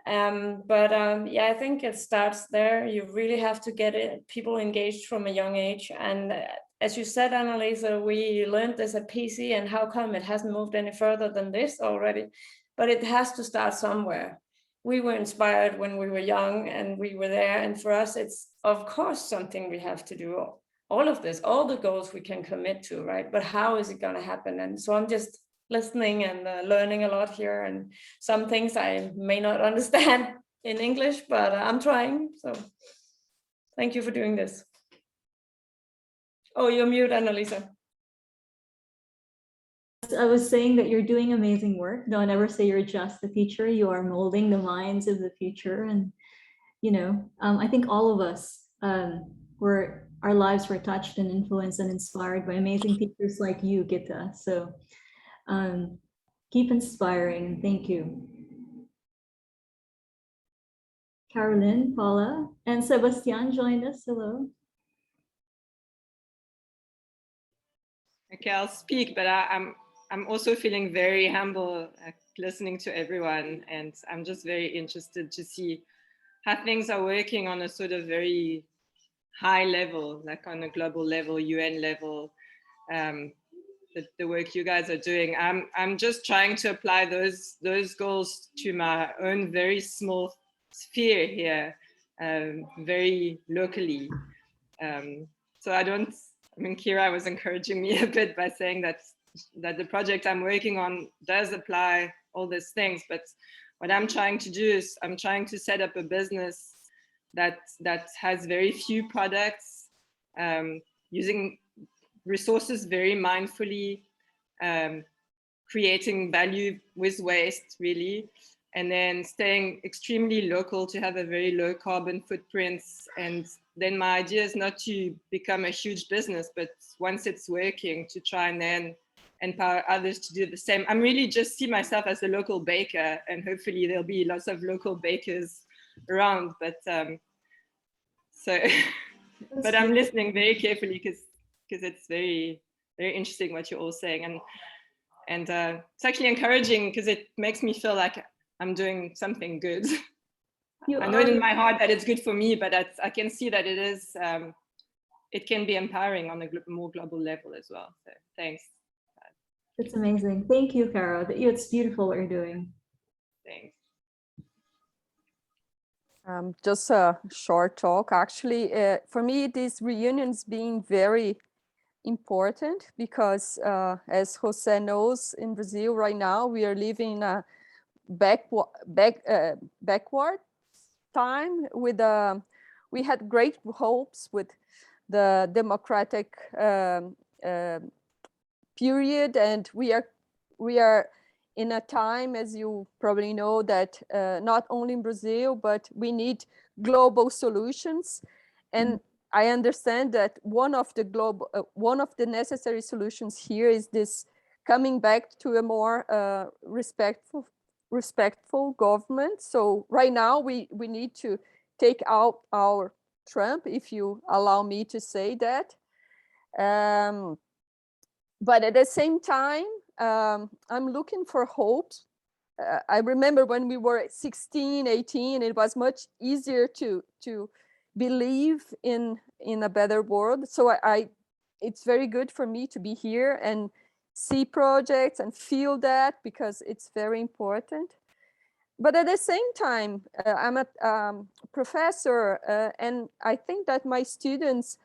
Yeah, I think it starts there. You really have to get people engaged from a young age. And as you said, Annalisa, we learned this at PC, and how come it hasn't moved any further than this already? But it has to start somewhere. We were inspired when we were young and we were there. And for us, it's of course something we have to do. All of this, all the goals we can commit to, right? But how is it going to happen? And so I'm just listening and learning a lot here. And some things I may not understand in English, but I'm trying. So thank you for doing this. Oh, you're mute, Annalisa. I was saying that you're doing amazing work. Don't ever say you're just a teacher. You are molding the minds of the future. And, you know, I think all of us our lives were touched and influenced and inspired by amazing teachers like you, Gita. So keep inspiring and thank you. Carolyn, Paula, and Sebastian joined us. Hello. Okay, I'll speak, but I'm also feeling very humble listening to everyone, and I'm just very interested to see how things are working on a sort of very high level, like on a global level, UN level. The work you guys are doing. I'm just trying to apply those goals to my own very small sphere here, very locally. So I mean, Kira was encouraging me a bit by saying that the project I'm working on does apply all these things, but what I'm trying to do is I'm trying to set up a business that has very few products, using resources very mindfully, creating value with waste really, and then staying extremely local to have a very low carbon footprint. And then my idea is not to become a huge business, but once it's working, to try and then empower others to do the same. I'm really just see myself as a local baker, and hopefully there'll be lots of local bakers around. But so, but I'm listening very carefully because it's very, very interesting what you're all saying, and it's actually encouraging because it makes me feel like I'm doing something good. I know it in my heart that it's good for me, but I can see that it is. It can be empowering on a more global level as well. So thanks. It's amazing. Thank you, Cara. It's beautiful what you're doing. Thanks. Just a short talk. Actually, for me, these reunions being very important because, as Jose knows, in Brazil right now, we are living in a backward time. With we had great hopes with the democratic period, and we are in a time, as you probably know, that not only in Brazil, but we need global solutions. And I understand that one of the necessary solutions here is this coming back to a more respectful government. So right now we need to take out our Trump, if you allow me to say that. But at the same time, I'm looking for hope. I remember when we were 16, 18, it was much easier to believe in a better world. So it's very good for me to be here and see projects and feel that, because it's very important. But at the same time, I'm a professor, and I think that my students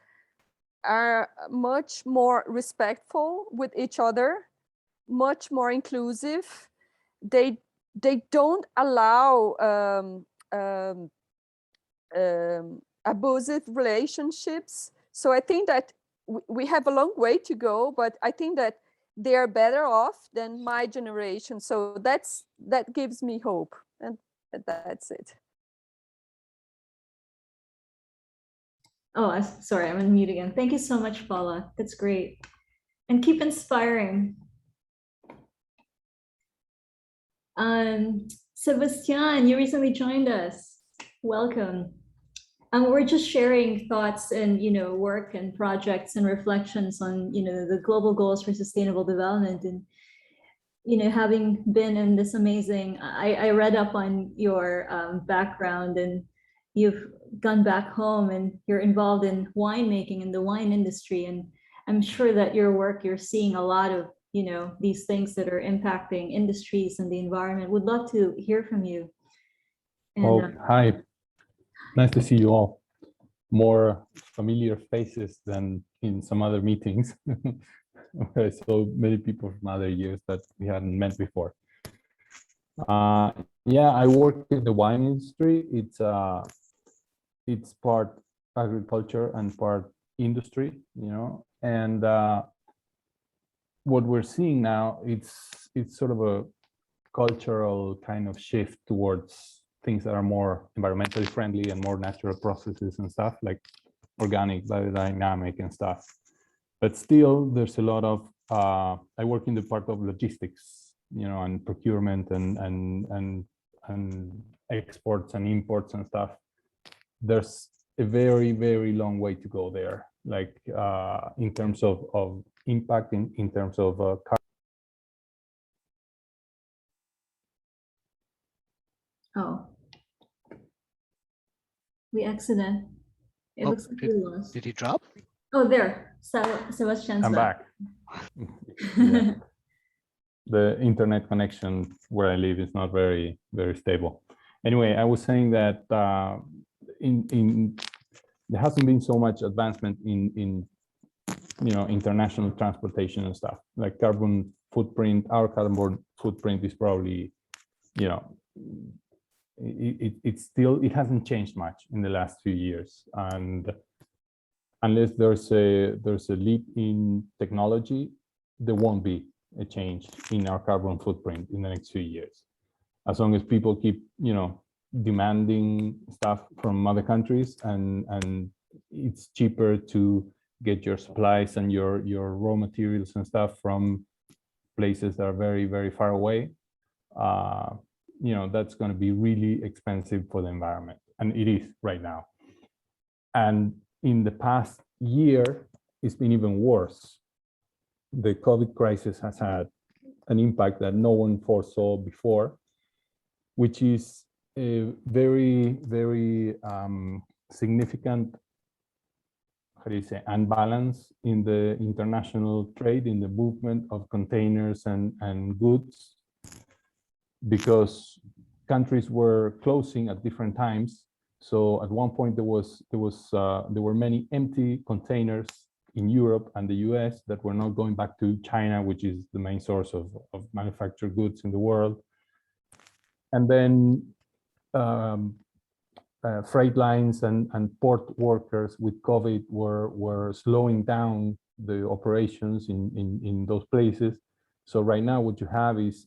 are much more respectful with each other, much more inclusive. They don't allow abusive relationships. So I think that we have a long way to go, but I think that they are better off than my generation. So that gives me hope, and that's it. Oh, sorry, I'm on mute again. Thank you so much, Paula. That's great. And keep inspiring. Sebastian, you recently joined us. Welcome. We're just sharing thoughts and, work and projects and reflections on, the global goals for sustainable development. And, having been in this amazing, I read up on your background, and you've gone back home and you're involved in winemaking in the wine industry. And I'm sure that your work, you're seeing a lot of, these things that are impacting industries and the environment. Would love to hear from you. And, hi. Nice to see you all. More familiar faces than in some other meetings. So many people from other years that we hadn't met before. Yeah, I work in the wine industry. It's part agriculture and part industry, you know, and what we're seeing now, it's sort of a cultural kind of shift towards things that are more environmentally friendly and more natural processes and stuff like organic, biodynamic and stuff. But still, there's a lot of, I work in the part of logistics, you know, and procurement and exports and imports and stuff. There's a very, very long way to go there, like in terms of impact, in terms of Oh, we exited. It Oh, looks like we lost. Did he drop? Oh, there. Sebastian's I'm back. Yeah. The internet connection where I live is not very, very stable. Anyway, I was saying that there hasn't been so much advancement in you know, international transportation and stuff. Like carbon footprint, our carbon footprint is probably, you know, it hasn't changed much in the last few years, and unless there's a leap in technology, there won't be a change in our carbon footprint in the next few years. As long as people keep, you know, demanding stuff from other countries, and it's cheaper to get your supplies and your raw materials and stuff from places that are very, very far away, you know, that's going to be really expensive for the environment, and it is right now. And in the past year, it's been even worse. The COVID crisis has had an impact that no one foresaw before, which is a very, very significant, how do you say, unbalance in the international trade, in the movement of containers and goods, because countries were closing at different times. So at one point there were many empty containers in Europe and the US that were not going back to China, which is the main source of manufactured goods in the world. And then freight lines and port workers with COVID were slowing down the operations in those places. So right now what you have is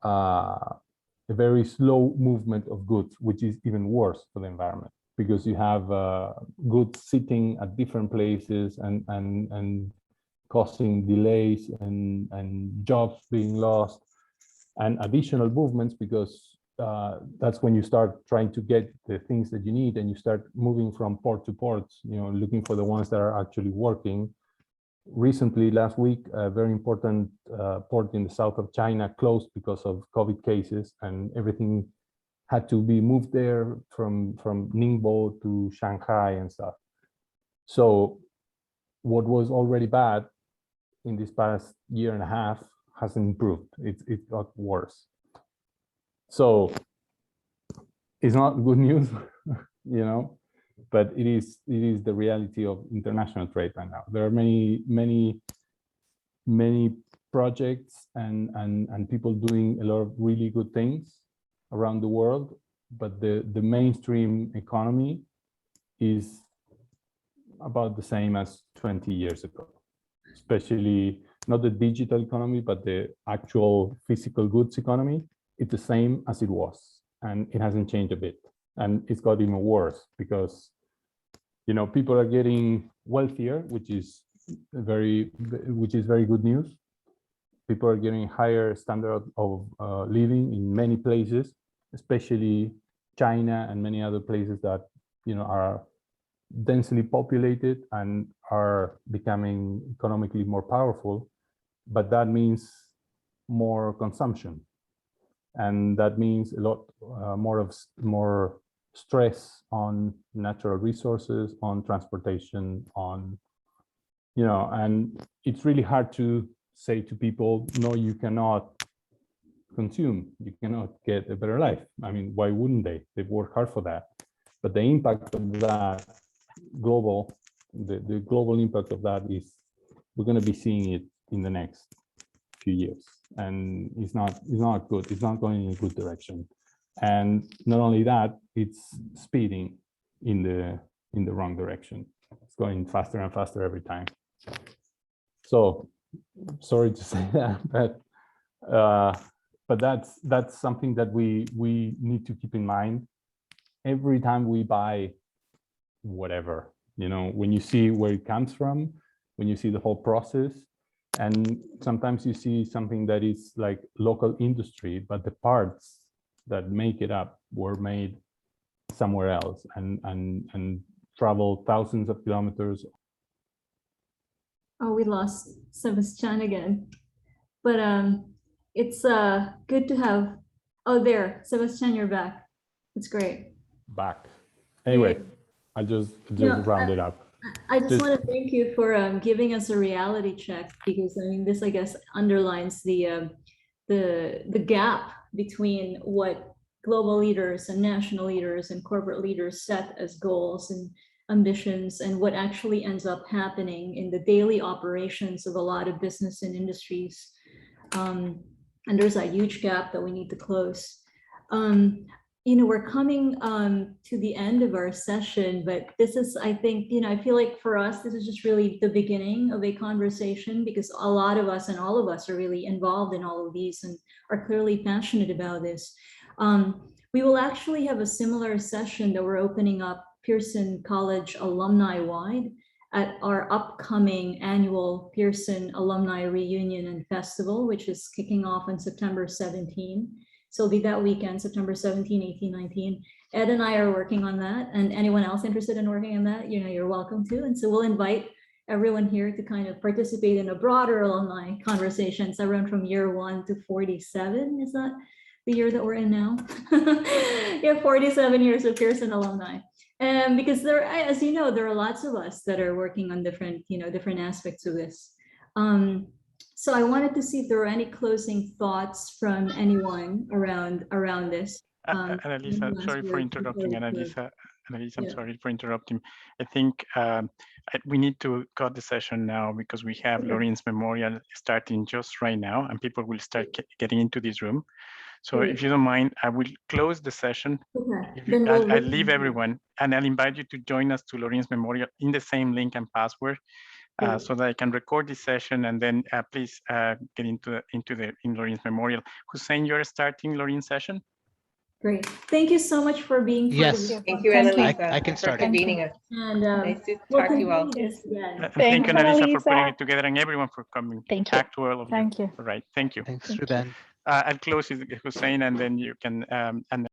a very slow movement of goods, which is even worse for the environment, because you have goods sitting at different places and causing delays and jobs being lost, and additional movements, because that's when you start trying to get the things that you need, and you start moving from port to port, you know, looking for the ones that are actually working. Recently, last week, a very important port in the south of China closed because of COVID cases, and everything had to be moved there from Ningbo to Shanghai and stuff. So what was already bad in this past year and a half hasn't improved. It got worse. So it's not good news, you know, but it is the reality of international trade right now. There are many projects and people doing a lot of really good things around the world, but the mainstream economy is about the same as 20 years ago, especially not the digital economy, but the actual physical goods economy. It's the same as it was, and it hasn't changed a bit. And it's got even worse because, you know, people are getting wealthier, which is very good news. People are getting higher standard of living in many places, especially China and many other places that, you know, are densely populated and are becoming economically more powerful. But that means more consumption, and that means a lot more stress on natural resources, on transportation, on, you know, and it's really hard to say to people, no, you cannot consume, you cannot get a better life. I mean, why wouldn't they? They've worked hard for that. But the impact of that the global impact of that is, we're going to be seeing it in the next few years, and it's not good. It's not going in a good direction. And not only that, it's speeding in the wrong direction. It's going faster and faster every time. So sorry to say that, but that's something that we need to keep in mind every time we buy whatever, you know, when you see where it comes from, when you see the whole process, and sometimes you see something that is like local industry, but the parts that make it up were made somewhere else and travel thousands of kilometers. Oh, we lost Sebastian again, but it's good to have. Oh, there, Sebastian, you're back. It's great. Back. Anyway, I just rounded up. I just want to thank you for giving us a reality check, because I mean this, I guess, underlines the gap between what global leaders and national leaders and corporate leaders set as goals and ambitions and what actually ends up happening in the daily operations of a lot of business and industries. And there's a huge gap that we need to close. You know, we're coming to the end of our session, but this is, I think, you know, I feel like for us, this is just really the beginning of a conversation, because a lot of us and all of us are really involved in all of these and are clearly passionate about this. We will actually have a similar session that we're opening up Pearson College alumni-wide at our upcoming annual Pearson Alumni Reunion and Festival, which is kicking off on September 17. So it'll be that weekend, September 17, 18, 19. Ed and I are working on that, and anyone else interested in working on that, you know, you're welcome to. And so we'll invite everyone here to kind of participate in a broader alumni conversation. So everyone from year 1 to 47, is that the year that we're in now? Yeah, 47 years of Pearson alumni. And because there, as you know, there are lots of us that are working on different, you know, different aspects of this. So I wanted to see if there were any closing thoughts from anyone around this. Annalisa, I'm sorry for interrupting. Annalisa, I'm sorry for interrupting. I think we need to cut the session now because we have Lorenz Memorial starting just right now, and people will start getting into this room. So if you don't mind, I will close the session. Okay. I'll leave everyone, and I'll invite you to join us to Lorenz Memorial in the same link and password, so that I can record this session, and then please get into Lorenz Memorial. Hussein, you're starting Lorenz session. Great. Thank you so much for being part of this. Thank you, Annalisa. I can start for convening us. And Nice to talk to you all. Thank you, Annalisa, for putting it together, and everyone for coming. Thank you. Back to all of you. Thank you. All right. Thank you. Thanks, Ruben. I'll close it, Hussein, and then you can